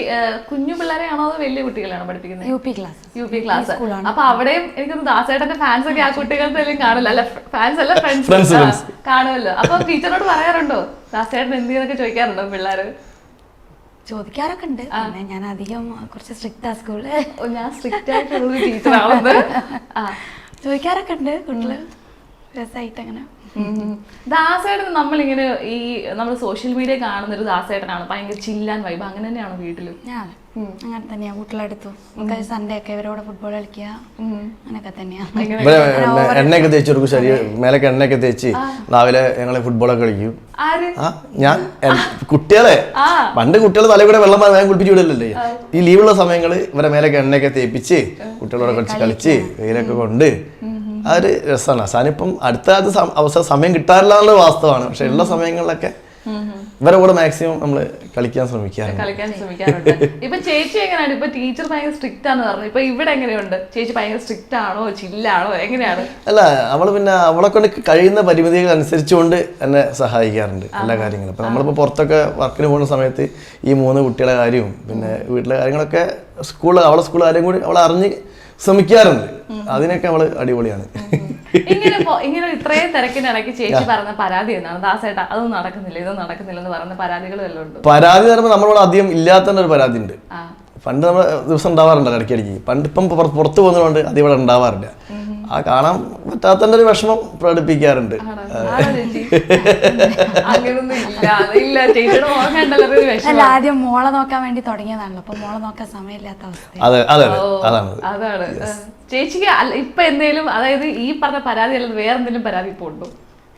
കുഞ്ഞു പിള്ളേരെയാണോ അതോ വലിയ കുട്ടികളാണോ പഠിപ്പിക്കുന്നത്? U P class. അപ്പൊ അവിടെയും എനിക്കൊന്ന് ദാസേട്ടന്റെ ഫാൻസ് ഒക്കെ ആ കുട്ടികൾക്ക് കാണുമല്ലോ, അല്ല ഫാൻസ് അല്ല ഫ്രണ്ട്സ് കാണുമല്ലോ. അപ്പൊ ടീച്ചറോട് പറയാറുണ്ടോ ദാസേട്ടൻ എന്തെന്നൊക്കെ ചോദിക്കാറുണ്ടോ പിള്ളേര്? ചോദിക്കാറൊക്കെ ഉണ്ട്. പിന്നെ ഞാൻ അധികം കുറച്ച് സ്ട്രിക്റ്റ് ആ സ്കൂളില്. ഞാൻ സ്ട്രിക്റ്റ് ആയിട്ടുള്ള ടീച്ചറാണെന്ന് ചോദിക്കാറൊക്കെ ഉണ്ട് കുട്ടികള് രസമായിട്ട്. അങ്ങനെ ദാസേട്ടൻ നമ്മളിങ്ങനെ നമ്മൾ സോഷ്യൽ മീഡിയ കാണുന്ന ഒരു ദാസേട്ടനാണ് ഭയങ്കര ചില്ലാൻ വൈബ്, അങ്ങനെ തന്നെയാണോ വീട്ടിലും? ഞാൻ അങ്ങനെ തന്നെയാ. വീട്ടിലെടുത്തു സൺഡേ ഒക്കെ ഇവരോട് ഫുട്ബോൾ കളിക്കുക, അങ്ങനെയൊക്കെ തന്നെയാ. എണ്ണയൊക്കെ തേച്ച് കൊടുക്കും, ശരീരം മേലൊക്കെ എണ്ണയൊക്കെ തേച്ച് രാവിലെ ഞങ്ങള് ഫുട്ബോളൊക്കെ കളിക്കും. ഞാൻ കുട്ടികളെ പണ്ട് കുട്ടികളെ തലയിൽ കൂടെ വെള്ളം വേഗം കുളിപ്പിച്ച് വിടല്ലേ. ഈ ലീവുള്ള സമയങ്ങള് ഇവരെ മേലൊക്കെ എണ്ണയൊക്കെ തേപ്പിച്ച് കുട്ടികളോടെ കളിച്ച് വെയിലൊക്കെ കൊണ്ട് ആ ഒരു രസമാണ്. അവസാനിപ്പം അടുത്ത അവസരം സമയം കിട്ടാറില്ല എന്നുള്ളത് വാസ്തവമാണ്. പക്ഷെ ഉള്ള സമയങ്ങളിലൊക്കെ ഇവരെ കൂടെ മാക്സിമം നമ്മൾ കളിക്കാൻ ശ്രമിക്കാറുണ്ട്. ഇപ്പൊ ചേച്ചി എങ്ങനെയാണ്? ഇപ്പൊ ടീച്ചർ ഭയങ്കര സ്ട്രിക്റ്റ് ആണെന്ന് പറഞ്ഞു. ഇപ്പൊ ഇവിടെ എങ്ങനെയുണ്ട്? ചേച്ചി ഭയങ്കര സ്ട്രിക്റ്റ് ആണോ ചില്ലാണോ എങ്ങനെയാണ്? അല്ല, അവളെ കൊണ്ട് കഴിയുന്ന പരിമിതികൾ അനുസരിച്ചുകൊണ്ട് എന്നെ സഹായിക്കാറുണ്ട് എല്ലാ കാര്യങ്ങളും. ഇപ്പൊ നമ്മളിപ്പോ പുറത്തൊക്കെ വർക്കിന് പോകുന്ന സമയത്ത് ഈ 3 കുട്ടികളെ കാര്യവും പിന്നെ വീട്ടിലെ കാര്യങ്ങളൊക്കെ അവളെ സ്കൂൾ കാര്യം കൂടി അവളെ അറിഞ്ഞ് ശ്രമിക്കാറുണ്ട്. അതിനൊക്കെ അവള് അടിപൊളിയാണ്. ഇങ്ങനെ ഇത്രയും തിരക്കിനിടയ്ക്ക് ചേച്ചി പറഞ്ഞ പരാതി എന്താണ്? ദാസേട്ടാ അതൊന്നും നടക്കുന്നില്ല, ഇതൊന്നും നടക്കുന്നില്ല എന്ന് പറയുന്ന പരാതികൾ വല്ലതും ഉണ്ടോ? പരാതി പറയുമ്പോൾ നമ്മളോട് അധികം ഇല്ലാത്ത ഒരു പരാതി ഉണ്ട്. പണ്ട് നമ്മൾ ദിവസം ഉണ്ടാവാറുണ്ടല്ലോ ഇടയ്ക്കിടയ്ക്ക്. പണ്ട് ഇപ്പം പുറത്ത് പോകുന്നതുകൊണ്ട് അത് ഇവിടെ ഉണ്ടാവാറില്ല. ആ കാണാൻ പറ്റാത്തതിന്റെ ഒരു വിഷമം പ്രകടിപ്പിക്കാറുണ്ട്. ആദ്യം മോളെ നോക്കാൻ വേണ്ടി തുടങ്ങിയതാണല്ലോ, അപ്പൊ മോളെ നോക്കാൻ സമയമില്ലാത്ത അവസ്ഥ. അതാണ് ചേച്ചിക്ക് ഇപ്പൊ എന്തെങ്കിലും, അതായത് ഈ പറഞ്ഞ പരാതി അല്ലാതെ വേറെ എന്തെങ്കിലും പരാതി ഇപ്പൊ ഉണ്ടോ?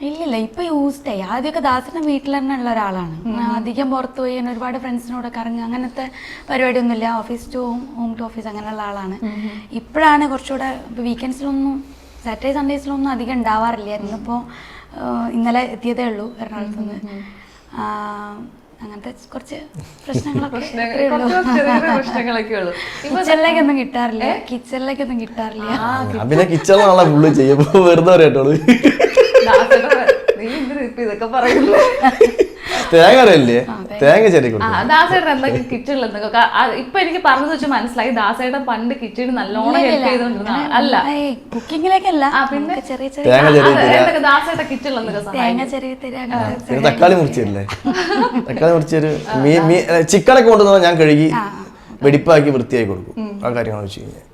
ഇല്ലില്ല, ഇപ്പൊ യൂസ്ഡ് ആയി. ആദ്യമൊക്കെ ദാസേട്ടൻ വീട്ടിൽ തന്നെ ഉള്ള ഒരാളാണ്. അധികം പുറത്ത് പോയി ഒരുപാട് ഫ്രണ്ട്സിനോട് കറങ്ങുക അങ്ങനത്തെ പരിപാടിയൊന്നുമില്ല. Office to home to office അങ്ങനെയുള്ള ആളാണ്. ഇപ്പോഴാണ് കുറച്ചുകൂടെ വീക്കെൻഡ്സിലൊന്നും സാറ്റർഡേ സൺഡേസിലൊന്നും അധികം ഉണ്ടാവാറില്ല. ഇന്നിപ്പോൾ ഇന്നലെ എത്തിയതേ ഉള്ളൂ എറണാകുളത്ത് നിന്ന്. അങ്ങനത്തെ കുറച്ച് പ്രശ്നങ്ങളൊക്കെ കിച്ചണിലേക്കൊന്നും കിട്ടാറില്ല. പിന്നെ കിച്ചണിലാണല്ലോ ഫുള്ള് ചെയ്യുമ്പോ വെറുതെ പറയട്ടോളൂ. ഇതൊക്കെ പറയുള്ളൂ. തേങ്ങ അറിയില്ലേ? തേങ്ങ ചെറിയ ദാസേട്ടൻ എന്തൊക്കെ കിച്ചണിലെന്തൊക്കെ ഇപ്പൊ എനിക്ക് പറഞ്ഞു വെച്ച് മനസ്സിലായി. ദാസേട്ടൻ പണ്ട് കിച്ചണിൽ നല്ലോണം ഹെൽപ്പ് ചെയ്തോണ്ടിരുന്ന അല്ല, കുക്കിങ്ങിലേക്കല്ല, പിന്നെ ചെറിയ ദാസേട്ടൻ കിച്ചണിൽ എന്തൊക്കെ തക്കാളി മുറിച്ചല്ലേ? തക്കാളി മുറിച്ചൊരു ചിക്കനൊക്കെ കൊണ്ടുവന്നാൽ ഞാൻ കഴുകി വെടിപ്പാക്കി വൃത്തിയാക്കി കൊടുക്കും. ആ കാര്യങ്ങളാണ് വെച്ച് കഴിഞ്ഞാൽ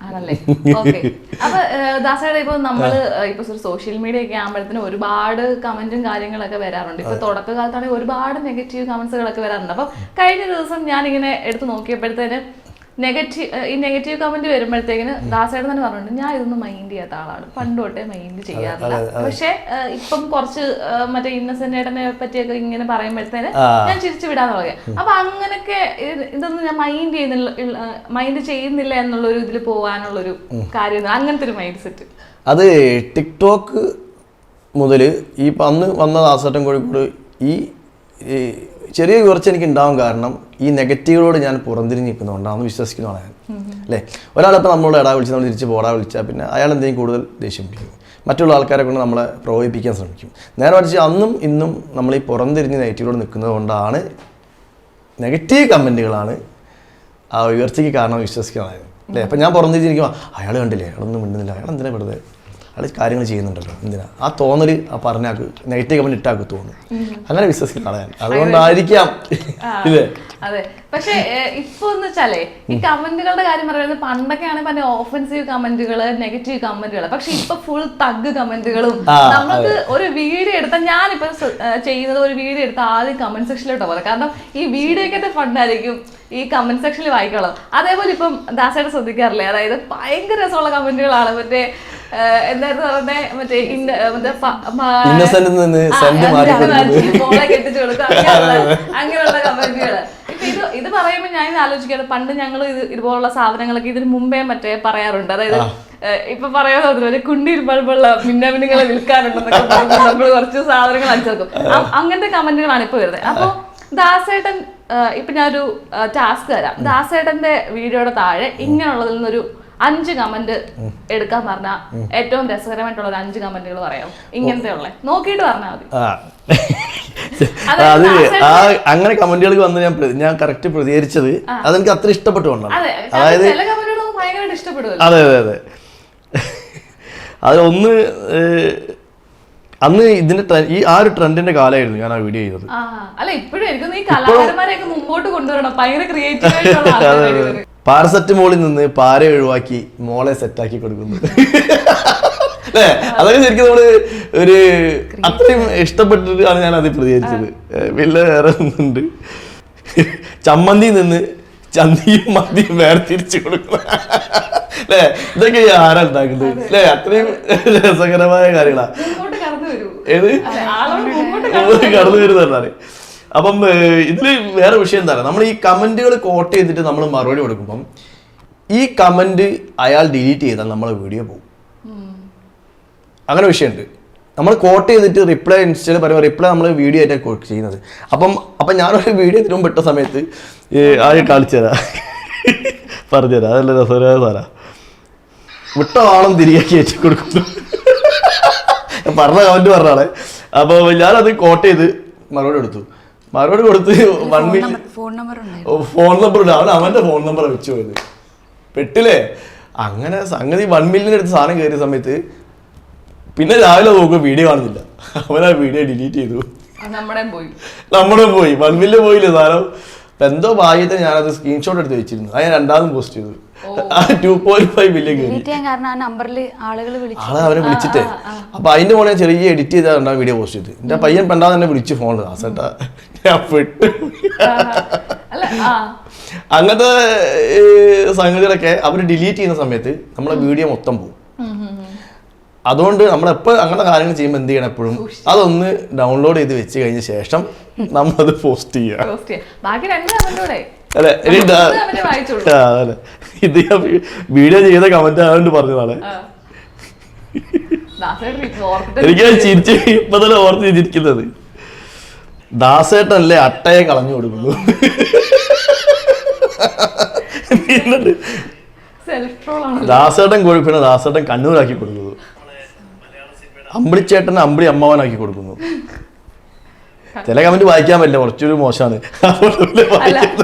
ആണല്ലേ. ഓക്കെ. അപ്പൊ ദാസേട്ടാ, ഇപ്പൊ നമ്മള് ഇപ്പൊ സോഷ്യൽ മീഡിയ ഒക്കെ ആകുമ്പോഴത്തേനും ഒരുപാട് കമന്റും കാര്യങ്ങളൊക്കെ വരാറുണ്ട്. ഇപ്പൊ തുടക്കകാലത്താണെങ്കിൽ ഒരുപാട് നെഗറ്റീവ് കമന്റ്സുകളൊക്കെ വരാറുണ്ട്. അപ്പൊ കഴിഞ്ഞ ദിവസം ഞാനിങ്ങനെ എടുത്ത് നോക്കിയപ്പോഴത്തേന് ഈ നെഗറ്റീവ് കമന്റ് വരുമ്പോഴത്തേക്കിന് ദാസേട്ടൻ തന്നെ പറഞ്ഞിട്ടുണ്ട്, ഞാൻ ഇതൊന്നും മൈൻഡ് ചെയ്യാത്ത ആളാണ്, പണ്ട് തൊട്ടേ മൈൻഡ് ചെയ്യാറില്ല. പക്ഷെ ഇപ്പം കുറച്ച് മറ്റേ ഇന്നസെന്റ് ഏട്ടനെ പറ്റിയൊക്കെ ഇങ്ങനെ പറയുമ്പോഴത്തേന് ഞാൻ ചിരിച്ചു വിടാൻ തുടങ്ങി. അപ്പൊ അങ്ങനൊക്കെ ഇതൊന്നും ഞാൻ മൈൻഡ് ചെയ്യുന്നില്ല എന്നുള്ളൊരു ഇതിൽ പോകാനുള്ളൊരു കാര്യം, അങ്ങനത്തെ ഒരു മൈൻഡ് സെറ്റ്. അത് ടിക്ടോക്ക് മുതൽ ഈ അന്ന് വന്ന ദാസേട്ടൻ കോഴിക്കോട് ഈ ചെറിയ കുറച്ച് എനിക്ക് ഉണ്ടാവാൻ കാരണം ഈ നെഗറ്റീവുകളോട് ഞാൻ പുറംതിരിഞ്ഞ് നിൽക്കുന്നതുകൊണ്ടാണെന്ന് വിശ്വസിക്കുന്നതാണ് ഞാൻ. അല്ലേ, ഒരാളിപ്പോൾ നമ്മളോട് ഇടാ വിളിച്ച് നമ്മൾ തിരിച്ച് പോടാ വിളിച്ചാൽ പിന്നെ അയാൾ എന്തെങ്കിലും കൂടുതൽ ദേഷ്യം പിടിക്കും, മറ്റുള്ള ആൾക്കാരെ കൊണ്ട് നമ്മളെ പ്രകോപിപ്പിക്കാൻ ശ്രമിക്കും. നേരെ മറിച്ച് അന്നും ഇന്നും നമ്മൾ ഈ പുറംതിരിഞ്ഞ് നെഗറ്റീവുകളോട് നിൽക്കുന്നത് കൊണ്ടാണ് നെഗറ്റീവ് കമൻറ്റുകളാണ് ആ ഉയർച്ചയ്ക്ക് കാരണം വിശ്വസിക്കുന്നതാണ്. അല്ലേ, അപ്പം ഞാൻ പുറംതിരിഞ്ഞിരിക്കുമ്പോൾ അയാൾ കണ്ടില്ലേ, അയാളൊന്നും മിണ്ടുന്നില്ല, അയാൾ എന്തിനാ വെറുതെ അയാൾ കാര്യങ്ങൾ ചെയ്യുന്നുണ്ടല്ലോ, എന്തിനാ ആ തോന്നൽ ആ പറഞ്ഞാക്ക് നെഗറ്റീവ് കമന്റ് ഇട്ടാക്ക് തോന്നും. അങ്ങനെ വിശ്വസിക്കുന്ന ആളാണ്, അതുകൊണ്ടായിരിക്കാം ഇല്ലേ. അതെ. പക്ഷെ ഇപ്പൊ എന്ന് വെച്ചാലേ ഈ കമന്റുകളുടെ കാര്യം പറയുന്നത് പണ്ടൊക്കെ ആണെങ്കിൽ പറഞ്ഞ ഓഫൻസീവ് കമന്റുകള്, നെഗറ്റീവ് കമന്റുകൾ. പക്ഷെ ഇപ്പൊ ഫുൾ തഗ് കമന്റുകളും. നമുക്ക് ഒരു വീഡിയോ എടുത്താൽ, ഞാനിപ്പോ ചെയ്യുന്നത് ഒരു വീഡിയോ എടുത്താൽ ആദ്യം കമന്റ് സെക്ഷനിലോട്ട് പോകാം. കാരണം ഈ വീഡിയോക്കത്തെ ഫണ്ടായിരിക്കും ഈ കമന്റ് സെക്ഷനിൽ വായിക്കണം. അതേപോലെ ഇപ്പം ദാസേട്ടൻ ശ്രദ്ധിക്കാറില്ലേ, അതായത് ഭയങ്കര രസമുള്ള കമന്റുകളാണ്. മറ്റേ എന്തായിരുന്നു പറഞ്ഞേ, മറ്റേ മോളെ കെട്ടിച്ചു കൊടുക്കുക അങ്ങനെയുള്ള കമന്റുകള്. ഇപ്പൊ ഇത് പറയുമ്പോൾ ഞാൻ ആലോചിക്കാറ്, പണ്ട് ഞങ്ങൾ ഇതുപോലുള്ള സാധനങ്ങളൊക്കെ ഇതിന് മുമ്പേ മറ്റേ പറയാറുണ്ട്. അതായത് ഇപ്പൊ പറയാൻ തോന്നുന്നു കുണ്ടിയിൽ ബൾബുള്ള മിന്നമിനുകളെ വിൽക്കാനുണ്ടെന്നൊക്കെ പറഞ്ഞ് നമ്മൾ കുറച്ച് സാധനങ്ങൾ അടിച്ചേക്കും. അങ്ങനത്തെ കമന്റുകളാണ് ഇപ്പൊ വരുന്നത്. അപ്പൊ ദാസേട്ടൻ, ഇപ്പൊ ഞാനൊരു ടാസ്ക് തരാം. ദാസേട്ടന്റെ വീഡിയോയുടെ താഴെ ഇങ്ങനെയുള്ളതിൽ നിന്നൊരു 5 കമന്റ് എടുക്കാൻ പറഞ്ഞാൽ ഏറ്റവും രസകരമായിട്ടുള്ള ഒരു 5 കമന്റുകൾ പറയാം. ഇങ്ങനത്തെ ഉള്ള നോക്കിയിട്ട് പറഞ്ഞാൽ മതി. അങ്ങനെ കമന്റുകൾക്ക് വന്ന് ഞാൻ കറക്റ്റ് പ്രതികരിച്ചത് അതെനിക്ക് അത്ര ഇഷ്ടപ്പെട്ടുകൊണ്ടാണ്. അതായത് ഇഷ്ടപ്പെടും. അതെ അതെ അതെ. അതിലൊന്ന് അന്ന് ഇതിന്റെ ഈ ആ ഒരു ട്രെൻഡിന്റെ കാലമായിരുന്നു ഞാൻ ആ വീഡിയോ ചെയ്തത്. അല്ല, ഇപ്പോഴും എനിക്ക് ഈ കലാകാരന്മാരെയൊക്കെ മുമ്പോട്ട് കൊണ്ടുവരണം. ഭയങ്കര ക്രിയേറ്റീവ് ആയിട്ടുള്ള പാരസെറ്റമോളിൽ നിന്ന് പാര ഒഴിവാക്കി മോളെ സെറ്റാക്കി കൊടുക്കുന്നു. അല്ലേ, അതൊക്കെ ശരിക്കും നമ്മള് ഒരു അത്രയും ഇഷ്ടപ്പെട്ടിട്ടാണ് ഞാൻ അത് പ്രതികരിച്ചത്. പിന്നെ വേറെ ഒന്നുണ്ട്, ചമ്മന്തി നിന്ന് ചന്തിയും മന്തിയും വേർതിരിച്ചു കൊടുക്കുന്ന. അല്ലേ, ഇതൊക്കെ ആരാ ഉണ്ടാക്കുന്നത്? അല്ലേ, അത്രയും രസകരമായ കാര്യങ്ങളാണ്. ഏത് കടന്നു വരുന്നതാണ്. അപ്പം ഇതില് വേറെ വിഷയം എന്താണ്, നമ്മൾ ഈ കമന്റുകൾ കോട്ട് ചെയ്തിട്ട് നമ്മൾ മറുപടി കൊടുക്കുമ്പം ഈ കമന്റ് അയാൾ ഡിലീറ്റ് ചെയ്താൽ നമ്മളെ വീഡിയോ പോകും. അങ്ങനെ വിഷയമുണ്ട്. നമ്മൾ കോട്ട് ചെയ്തിട്ട് റിപ്ലൈ ഇൻസ്റ്റയിൽ പറയുമ്പോൾ റിപ്ലൈ നമ്മൾ വീഡിയോ ആയിട്ടാണ് ചെയ്യുന്നത്. അപ്പം ഞാനൊരു വീഡിയോ ഇതിനും പെട്ട സമയത്ത് ആദ്യം കാണിച്ചു തരാം, പറഞ്ഞുതരാം. അതല്ല രസകരമായ സാറാ, വിട്ട ആളും തിരികെ കയറ്റി കൊടുക്കുന്നു. പറഞ്ഞ കമന്റ് പറഞ്ഞാണ്. അപ്പോൾ ഞാനത് കോട്ട് ചെയ്ത് മറുപടി കൊടുത്ത് 1 മില്യൺ ഫോൺ നമ്പർ ഉണ്ട്. അവൻ്റെ ഫോൺ നമ്പർ വെച്ച് പോയത് പെട്ടില്ലേ. അങ്ങനെ സംഗതി 1 മില്യൺ എടുത്ത് സാധനം കയറിയ സമയത്ത് പിന്നെ രാവിലെ നോക്കും വീഡിയോ കാണുന്നില്ല. അവനാ വീഡിയോ ഡിലീറ്റ് ചെയ്തു. നമ്മുടെ പോയി 1 മില്യൺ പോയില്ലേ സാധനം. എന്തോ ഭാഗ്യത്തിന് ഞാനത് സ്ക്രീൻഷോട്ട് എടുത്ത് വെച്ചിരുന്നു. അത് ഞാൻ രണ്ടാമതും പോസ്റ്റ് ചെയ്തു. 2.5 മില്യൺ ആളെ അവരെ വിളിച്ചിട്ടേ. അപ്പൊ അതിന്റെ മോളെ ചെറിയ എഡിറ്റ് ചെയ്താൽ വീഡിയോ പോസ്റ്റ് ചെയ്ത് എന്റെ പയ്യൻ പെണ്ടാതെ തന്നെ വിളിച്ച് ഫോണിൽ ആസേട്ടാ ഞാൻ പെട്ടു. അങ്ങനത്തെ സംഗതികളൊക്കെ അവർ ഡിലീറ്റ് ചെയ്യുന്ന സമയത്ത് നമ്മളെ വീഡിയോ മൊത്തം പോകും. അതുകൊണ്ട് നമ്മളെപ്പോൾ അങ്ങനെ കാര്യങ്ങൾ ചെയ്യുമ്പോൾ എന്ത് ചെയ്യണം എപ്പോഴും അതൊന്ന് ഡൗൺലോഡ് ചെയ്ത് വെച്ച് കഴിഞ്ഞ ശേഷം നമ്മളത് പോസ്റ്റ് ചെയ്യുക. ബാക്കി 2 കമന്റ് കൂടെ അല്ലെ വായിച്ചോളൂ. അതെ ഇത് ഞാൻ വീഡിയോ ചെയ്ത കമന്റ് ആയതുകൊണ്ട് പറഞ്ഞതാണ്. എനിക്ക് ചിരിച്ച് ഇപ്പൊ തന്നെ ഓർത്ത് ചിരിക്കുന്നത് ദാസേട്ടനല്ലേ അട്ടയെ കളഞ്ഞു കൊടുക്കുന്നു. ദാസേട്ടൻ കോഴിപ്പിനെ ദാസേട്ടൻ കണ്ണൂരാക്കി കൊടുക്കുന്നു. അമ്പിളിച്ചേട്ടനെ അമ്പിളി അമ്മാവനാക്കി കൊടുക്കുന്നു. ചില കമന്റ് വായിക്കാൻ പറ്റില്ല, കുറച്ചൊരു മോശമാണ്.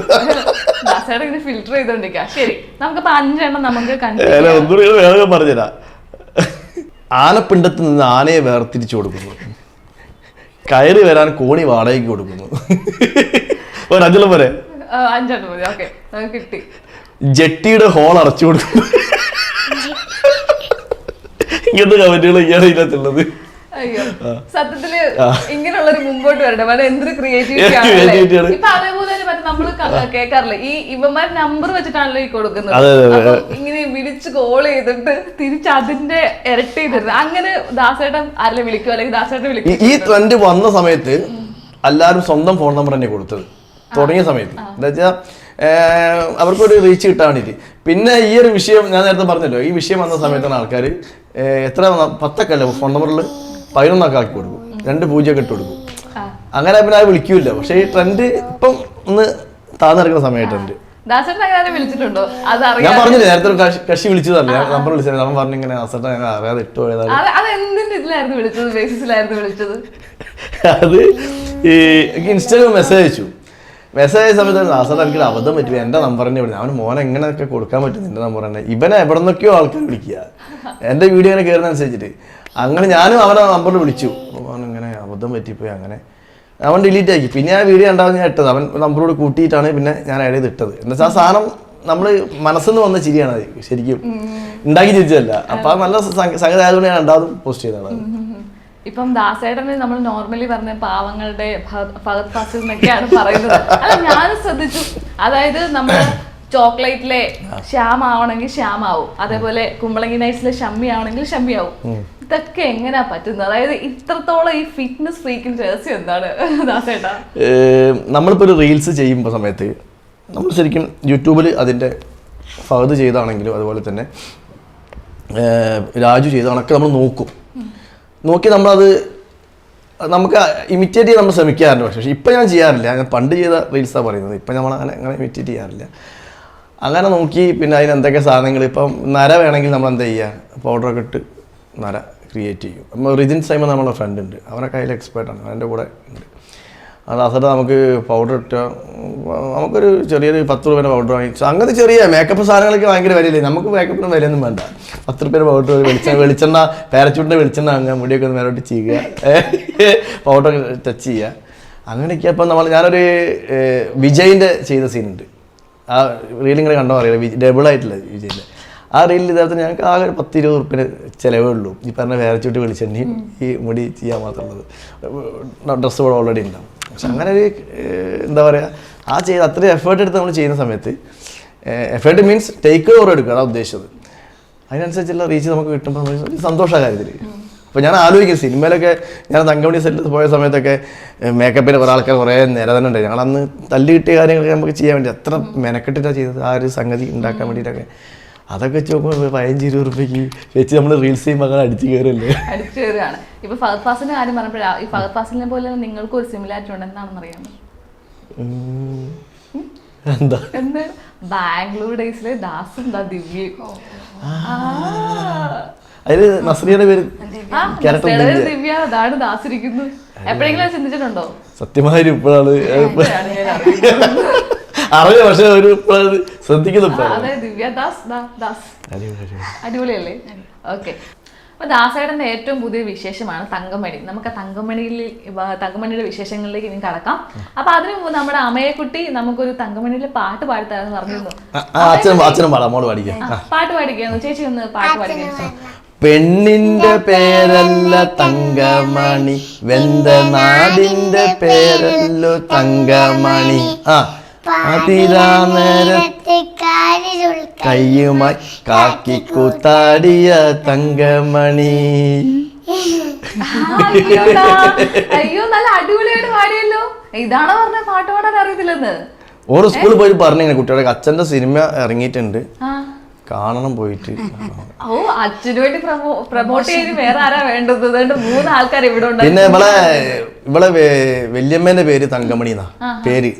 ഫിൽറ്റർ ചെയ്തോണ്ടിരിക്കാം. ശരി, നമുക്കിപ്പോ 5 എണ്ണം നമുക്ക് ഒന്നുകൂടി വേറെ പറഞ്ഞുതരാം. ആനപ്പിണ്ടത്തിൽ നിന്ന് ആനയെ വേർതിരിച്ചു കൊടുക്കുന്നു. കയറി വരാൻ കോണി വാടകയ്ക്ക് കൊടുക്കുന്നു. ഒരു 5 പോലെ 5 എണ്ണം മതി. ഓക്കെ, കിട്ടി. ജെട്ടിയുടെ ഹോൾ അടച്ചു കൊടുക്കുന്നു. ഇങ്ങനത്തെ കമന്റുകൾ ഇയാണ് ഇതിനകത്തുള്ളത്. അയ്യോ, സത്യത്തില് ഇങ്ങനെയുള്ളൊരു മുമ്പോട്ട് വരട്ടെ. എന്തൊരു ക്രിയേറ്റിവിറ്റി ആണ്. ഇപ്പൊ അതേപോലെ തന്നെ നമ്മള് കേൾക്കാറില്ല, ഈ ഇവന്മാർ നമ്പർ വെച്ചിട്ടാണല്ലോ ഈ കൊടുക്കുന്നത്. ഇങ്ങനെ വിളിച്ച് കോൾ ചെയ്തിട്ട് തിരിച്ച് അതിന്റെ ഇരട്ടി തരുന്നത്. അങ്ങനെ ദാസേട്ടൻ ആരെ വിളിക്കും, അല്ലെങ്കിൽ ദാസേട്ടൻ വിളിക്കും. ഈ ട്രെൻഡ് വന്ന സമയത്ത് എല്ലാവരും സ്വന്തം ഫോൺ നമ്പർ തന്നെ കൊടുത്തത് തുടങ്ങിയ സമയത്ത്. എന്താ വെച്ചാൽ അവർക്കൊരു റീച്ച് കിട്ടാൻ വേണ്ടിയിട്ട്. പിന്നെ ഈ ഒരു വിഷയം ഞാൻ നേരത്തെ പറഞ്ഞല്ലോ, ഈ വിഷയം വന്ന സമയത്താണ് ആൾക്കാർ എത്ര 10 അല്ലേ ഫോൺ നമ്പറിൽ 11 ആക്കി കൊടുക്കും, 2 പൂജ്യമൊക്കെ ഇട്ട് കൊടുക്കും. അങ്ങനെ പിന്നെ അത് വിളിക്കൂല. പക്ഷെ ഈ ട്രെൻഡ് ഇപ്പം ഒന്ന് താഴ്ന്നിറക്കുന്ന സമയത്തുണ്ട്. ഞാൻ പറഞ്ഞില്ലേ നേരത്തെ ഒരു കക്ഷി വിളിച്ചതല്ലേ, നമ്പർ വിളിച്ചത്. നമ്മൾ പറഞ്ഞു ഇങ്ങനെ അസട്ട ഞാൻ അറിയാതെ ഇട്ട് പോയതാണ്. അത് ഈ ഇൻസ്റ്റാഗ്രാം മെസ്സേജ് അയച്ചു. മെസ്സേജ് അയച്ച സമയത്ത് അസട്ട എനിക്ക് അബദ്ധം പറ്റും, എൻ്റെ നമ്പർ തന്നെ വിളിച്ചു. അവന് മോനെ എങ്ങനെയൊക്കെ കൊടുക്കാൻ പറ്റും നിന്റെ നമ്പർ തന്നെ. ഇവനെ എവിടെ നിന്നൊക്കെയോ ആൾക്കാർ വിളിക്കുക എൻ്റെ വീഡിയോ ഇങ്ങനെ കയറുന്നതനുസരിച്ചിട്ട്. അങ്ങനെ ഞാനും അവനെ നമ്പറിൽ വിളിച്ചു. അവൻ ഇങ്ങനെ അബദ്ധം പറ്റിപ്പോയി. അങ്ങനെ അവൻ ഡിലീറ്റ് ആക്കി. പിന്നെ ആ വീഡിയോ ഉണ്ടാവും ഞാൻ ഇട്ടത്. അവൻ നമ്പറോട് കൂട്ടിയിട്ടാണ് പിന്നെ ഞാൻ ആഡ് ചെയ്ത് ഇട്ടത്. എന്താ വെച്ചാൽ ആ സാധനം നമ്മൾ മനസ്സിൽ വന്ന ചിരിയാണ് അത്, ശരിക്കും ഉണ്ടാക്കി ചിരിച്ചതല്ല. അപ്പൊ അത് നല്ല സംഗതി ആയതുകൊണ്ട് ഞാൻ രണ്ടാമതും പോസ്റ്റ് ചെയ്തതാണ്. ഇപ്പം ദാസേട്ടന് നമ്മൾ നോർമലി പറഞ്ഞ പാവങ്ങളുടെ ഫഹദ് ഫാസിൽ എന്നൊക്കെയാണ് പറയുന്നത്. അല്ല, ഞാൻ ശ്രദ്ധിച്ചു. അതായത് നമ്മള് ചോക്ലേറ്റിലെ ശ്യാം ആവണമെങ്കിൽ ശ്യാം ആവും, അതേപോലെ കുമ്പളങ്ങി നൈറ്റ്സിലെ ഷമ്മി ആവണമെങ്കിൽ ഷമ്മി ആവും. ഇതൊക്കെ എങ്ങനെയാ പറ്റുന്നത്? അതായത് ഇത്രത്തോളം ഈ ഫിറ്റ്നസ് ഫ്രീക്കിന്റെ രഹസ്യം എന്താണ് ദാസേട്ടാ? നമ്മളിപ്പോൾ ഒരു റീൽസ് ചെയ്യുമ്പോൾ സമയത്ത് നമ്മൾ ശരിക്കും യൂട്യൂബിൽ അതിൻ്റെ ഫഹദ് ചെയ്താണെങ്കിലും അതുപോലെ തന്നെ രാജു ചെയ്താണൊക്കെ നമ്മൾ നോക്കി നമ്മളത് നമുക്ക് ഇമിറ്റേറ്റ് ചെയ്യാൻ നമ്മൾ ശ്രമിക്കാറുണ്ട്. പക്ഷേ ഇപ്പം ഞാൻ ചെയ്യാറില്ല. ഞാൻ പണ്ട് ചെയ്ത റീൽസാണ് പറയുന്നത്. ഇപ്പം നമ്മൾ അങ്ങനെ ഇമിറ്റേറ്റ് ചെയ്യാറില്ല. അങ്ങനെ നോക്കി പിന്നെ അതിന് എന്തൊക്കെ സാധനങ്ങൾ, ഇപ്പം നര വേണമെങ്കിൽ നമ്മൾ എന്താ ചെയ്യുക, പൗഡറൊക്കെ ഇട്ട് നര ക്രിയേറ്റ് ചെയ്യും. നമ്മൾ റിജിൻ സൈമൺ നമ്മളെ ഫ്രണ്ട് ഉണ്ട്, അവരൊക്കെ അതിൽ എക്സ്പേർട്ടാണ്, എൻ്റെ കൂടെ ഉണ്ട്. അത് അസട്ട് നമുക്ക് പൗഡർ ഇട്ടാൽ നമുക്കൊരു ചെറിയൊരു 10 രൂപേൻ്റെ പൗഡർ വാങ്ങിച്ചു. അങ്ങനത്തെ ചെറിയ മേക്കപ്പ് സാധനങ്ങളൊക്കെ ഭയങ്കര വിലയില്ലേ. നമുക്ക് മേക്കപ്പിന് വിലയൊന്നും വേണ്ട. 10 രൂപേൻ്റെ പൗഡർ, വെളിച്ചെണ്ണ പാരച്ചൂട്ടിൻ്റെ വെളിച്ചെണ്ണ അങ്ങനെ മുടിയൊക്കെ ഒന്ന് മേലോട്ട് ചെയ്യുക, പൗഡർ ടച്ച് ചെയ്യുക. അങ്ങനെയൊക്കെ. അപ്പം ഞാനൊരു വിജയിൻ്റെ ചെയ്ത സീനുണ്ട്. ആ റീലിങ്ങനെ കണ്ടോ അറിയില്ല, ഡബിളായിട്ടില്ല വിജയിൻ്റെ. ആ റീലിൽ ഇതേപോലെ ഞങ്ങൾക്ക് ആകെ 10-20 റുപ്യ ചിലവേ ഉള്ളൂ. ഈ പറഞ്ഞ പാരച്ചൂട്ട് വെളിച്ചെണ്ണയും ഈ മുടി ചെയ്യാൻ മാത്രമുള്ളത്. ഡ്രസ്സ് കൂടെ ഓൾറെഡി ഉണ്ടാവും. പക്ഷെ അങ്ങനെ ഒരു എന്താ പറയുക, ആ ചെയ്ത് അത്രയും എഫേർട്ട് എടുത്ത് നമ്മൾ ചെയ്യുന്ന സമയത്ത്, എഫേർട്ട് മീൻസ് ടേക്ക് ഓവർ എടുക്കുക, അതാണ് ഉദ്ദേശിച്ചത്. അതിനനുസരിച്ചുള്ള റീച്ച് നമുക്ക് കിട്ടുമ്പോൾ നമ്മൾ സന്തോഷമായ കാര്യത്തിൽ. അപ്പോൾ ഞാൻ ആലോചിക്കും, സിനിമയിലൊക്കെ ഞാൻ തങ്കമണി സെറ്റിൽ പോയ സമയത്തൊക്കെ മേക്കപ്പിന് കുറേ ആൾക്കാർ കുറേ നേരെ തന്നെ ഉണ്ടായി. ഞങ്ങളന്ന് തല്ലി കിട്ടിയ കാര്യങ്ങളൊക്കെ നമുക്ക് ചെയ്യാൻ വേണ്ടി എത്ര മെനക്കെട്ടിട്ടാണ് ചെയ്തത് ആ ഒരു സംഗതി ഉണ്ടാക്കാൻ വേണ്ടിയിട്ടൊക്കെ. അതൊക്കെ വെച്ച് നോക്കുമ്പോൾ 15-20 റുപ്യക്ക് വെച്ച് നമ്മൾ റീൽസ് ചെയ്യുമ്പോൾ അങ്ങനെ അടിച്ചു കയറുകയാണ്. ഇപ്പൊ ഫഹദ് ഫാസിലിന്റെ കാര്യം പറഞ്ഞപ്പോഴാണ്, ഈ ഫഹദ് ഫാസിലിനെ പോലെ നിങ്ങൾക്കും ഒരു സിമിലാരിറ്റി ഉണ്ട്. എന്താണെന്ന് അറിയാമോ? എന്താ? ബാംഗ്ലൂർ ഡേയ്സിലെ ദാസും ദിവ്യ. അതില് നസ്രിയുടെ പേര് ദിവ്യ, അതാണ് ദാസിരിക്കുന്നു. എപ്പോഴെങ്കിലും ചിന്തിച്ചിട്ടുണ്ടോ? സത്യമായും ഇപ്പോഴാണ് അറിയാം, പക്ഷെ ഒരു ശ്രദ്ധിക്കുന്നു. അടിപൊളിയല്ലേ? ഓക്കെ. അപ്പൊ ദാസേട്ടന്റെ ഏറ്റവും പുതിയ വിശേഷമാണ് തങ്കമണി. നമുക്ക് തങ്കമണിയുടെ വിശേഷങ്ങളിലേക്ക് ഇനി കടക്കാം. അപ്പൊ അതിനു മുമ്പ് നമ്മുടെ അമയക്കുട്ടി നമുക്കൊരു തങ്കമണിയിലെ പാട്ട് പാടിത്തരാന്ന് പറഞ്ഞിരുന്നു. പാട്ട് പാടിക്കുന്നു ചേച്ചി, ഒന്ന് പാട്ട് പാടിക്കുന്നു. പെണ്ണിന്റെ പേരല്ല തങ്കമണി, വെന്ത നാടിന്റെ പേരല്ലോ തങ്കമണി. പാതിരാനേരത്തെ കയ്യുമായി കാക്കിക്കൂത്താടിയ തങ്കമണി. അയ്യോ നല്ല അടിപൊളിയായിട്ട് പാടിയല്ലോ. ഇതാണോ പറഞ്ഞ പാട്ട് പാടാൻ അറിയത്തില്ലെന്ന്? ഓരോ സ്കൂളിൽ പോയി പറഞ്ഞിങ്ങനെ കുട്ടികളുടെ അച്ഛന്റെ സിനിമ ഇറങ്ങിയിട്ടുണ്ട്, കാണണം പോയിട്ട്. ഓ അച്ഛനു വേണ്ടി പ്രമോട്ട് ചെയ്ത് വേറെ ആരാ വേണ്ടത്? 3 ആൾക്കാർ ഇവിടെ ഉണ്ട്. പിന്നെ ഇവളെ വല്യമ്മേന്റെ പേര് തങ്കമണി എന്നാ പേര്.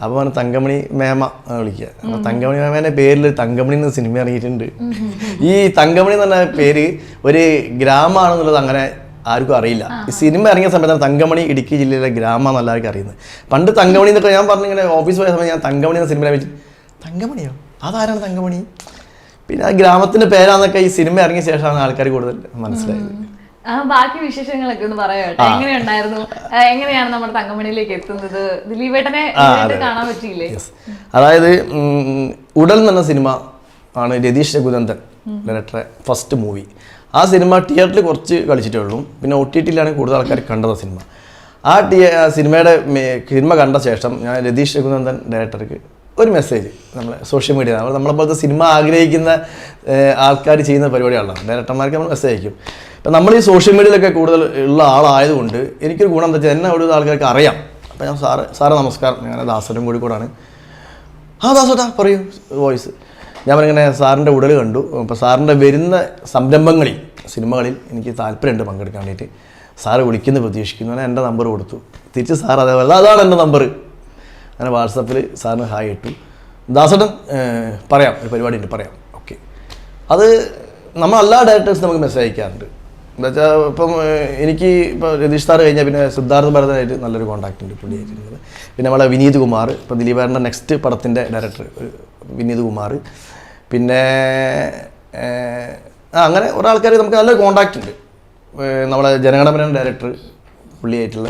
അപ്പൊ തങ്കമണി മേമ വിളിക്കുക. അപ്പൊ തങ്കമണി മേമേന്റെ പേരിൽ തങ്കമണി എന്ന സിനിമ ഇറങ്ങിയിട്ടുണ്ട്. ഈ തങ്കമണി എന്ന് പറഞ്ഞ പേര് ഒരു ഗ്രാമമാണെന്നുള്ളത് അങ്ങനെ ആർക്കും അറിയില്ല. ഈ സിനിമ ഇറങ്ങിയ സമയത്താണ് തങ്കമണി ഇടുക്കി ജില്ലയിലെ ഗ്രാമമാണ് എല്ലാവർക്കും അറിയുന്നത്. പണ്ട് തങ്കമണി എന്നൊക്കെ ഞാൻ പറഞ്ഞിങ്ങനെ ഓഫീസ് പോയ സമയത്ത് ഞാൻ തങ്കമണി എന്ന സിനിമ വെച്ച് തങ്കമണിയോ അതാരാണ് തങ്കമണി, പിന്നെ ആ ഗ്രാമത്തിന്റെ പേരാന്നൊക്കെ ഈ സിനിമ ഇറങ്ങിയ ശേഷമാണ് ആൾക്കാർ കൂടുതൽ മനസ്സിലായത്. ബാക്കി വിശേഷങ്ങളൊക്കെ ഒന്ന് പറയാട്ടോ. എങ്ങനെയുണ്ടായിരുന്നു? എങ്ങനെയാണ് നമ്മുടെ തങ്കമണിയിലേക്ക് എത്തുന്നത്? ദിലീപേട്ടനെ കാണാൻ പറ്റിയില്ലേ? അതായത് ഉടൽ എന്ന സിനിമ ആണ് രതീഷ് രഘുനന്ദൻ ഡയറക്ടറെ ഫസ്റ്റ് മൂവി. ആ സിനിമ തിയേറ്ററിൽ കുറച്ച് കളിച്ചിട്ടേ ഉള്ളൂ, പിന്നെ OTT-ലാണ് കൂടുതൽ ആൾക്കാർ കണ്ടത് സിനിമ. ആ സിനിമ കണ്ട ശേഷം ഞാൻ രതീഷ് രഘുനന്ദൻ ഡയറക്ടർക്ക് ഒരു മെസ്സേജ് നമ്മളെ സോഷ്യൽ മീഡിയ നമ്മളെപ്പോലത്തെ സിനിമ ആഗ്രഹിക്കുന്ന ആൾക്കാർ ചെയ്യുന്ന പരിപാടികളാണ്. ഡയറക്ടർമാർക്ക് നമ്മൾ മെസ്സേജ് അയക്കും. അപ്പം നമ്മൾ ഈ സോഷ്യൽ മീഡിയയിലൊക്കെ കൂടുതൽ ഉള്ള ആളായതുകൊണ്ട് എനിക്കൊരു ഗുണം എന്താ വെച്ചാൽ എന്നെ ഒരു ആൾക്കാർക്ക് അറിയാം. അപ്പം ഞാൻ സാറ് നമസ്കാരം, ഞാൻ ദാസനും കൂടിക്കൂടാണ്. ദാസേട്ടാ പറയൂ വോയിസ്. ഞാൻ പറഞ്ഞിങ്ങനെ സാറിൻ്റെ ഉടൽ കണ്ടു. അപ്പോൾ സാറിൻ്റെ വരുന്ന സംരംഭങ്ങളിൽ സിനിമകളിൽ എനിക്ക് താല്പര്യമുണ്ട് പങ്കെടുക്കാൻ വേണ്ടിയിട്ട്. സാറ് വിളിക്കുന്നു പ്രതീക്ഷിക്കുന്നു. ഞാൻ എൻ്റെ നമ്പർ കൊടുത്തു. തിരിച്ച് സാർ അതേപോലെ അതാണ് എൻ്റെ നമ്പർ. അങ്ങനെ വാട്സപ്പിൽ സാറിന് ഹായ് ഇട്ടു. ദാസേട്ടൻ പറയാം ഒരു പരിപാടി ഉണ്ട് പറയാം. ഓക്കെ. അത് നമ്മളെല്ലാ ഡയറക്ടേഴ്സും നമുക്ക് മെസ്സേജ് അയക്കാറുണ്ട്. എന്താ വെച്ചാൽ ഇപ്പം എനിക്ക് ഇപ്പോൾ രതീഷ് സാറ് കഴിഞ്ഞാൽ പിന്നെ സിദ്ധാർത്ഥ ഭരതനായിട്ട് നല്ലൊരു കോൺടാക്റ്റ് ഉണ്ട് പുള്ളിയായിട്ടുള്ളത്. പിന്നെ നമ്മളെ വിനീത് കുമാർ, ഇപ്പോൾ ദിലീപേട്ടൻ്റെ നെക്സ്റ്റ് പടത്തിൻ്റെ ഡയറക്ടർ വിനീത് കുമാർ. പിന്നെ അങ്ങനെ കുറേ ആൾക്കാർ നമുക്ക് നല്ലൊരു കോൺടാക്റ്റ് ഉണ്ട്. നമ്മളെ ജനഗണമന ഡയറക്ടർ പുള്ളിയായിട്ടുള്ള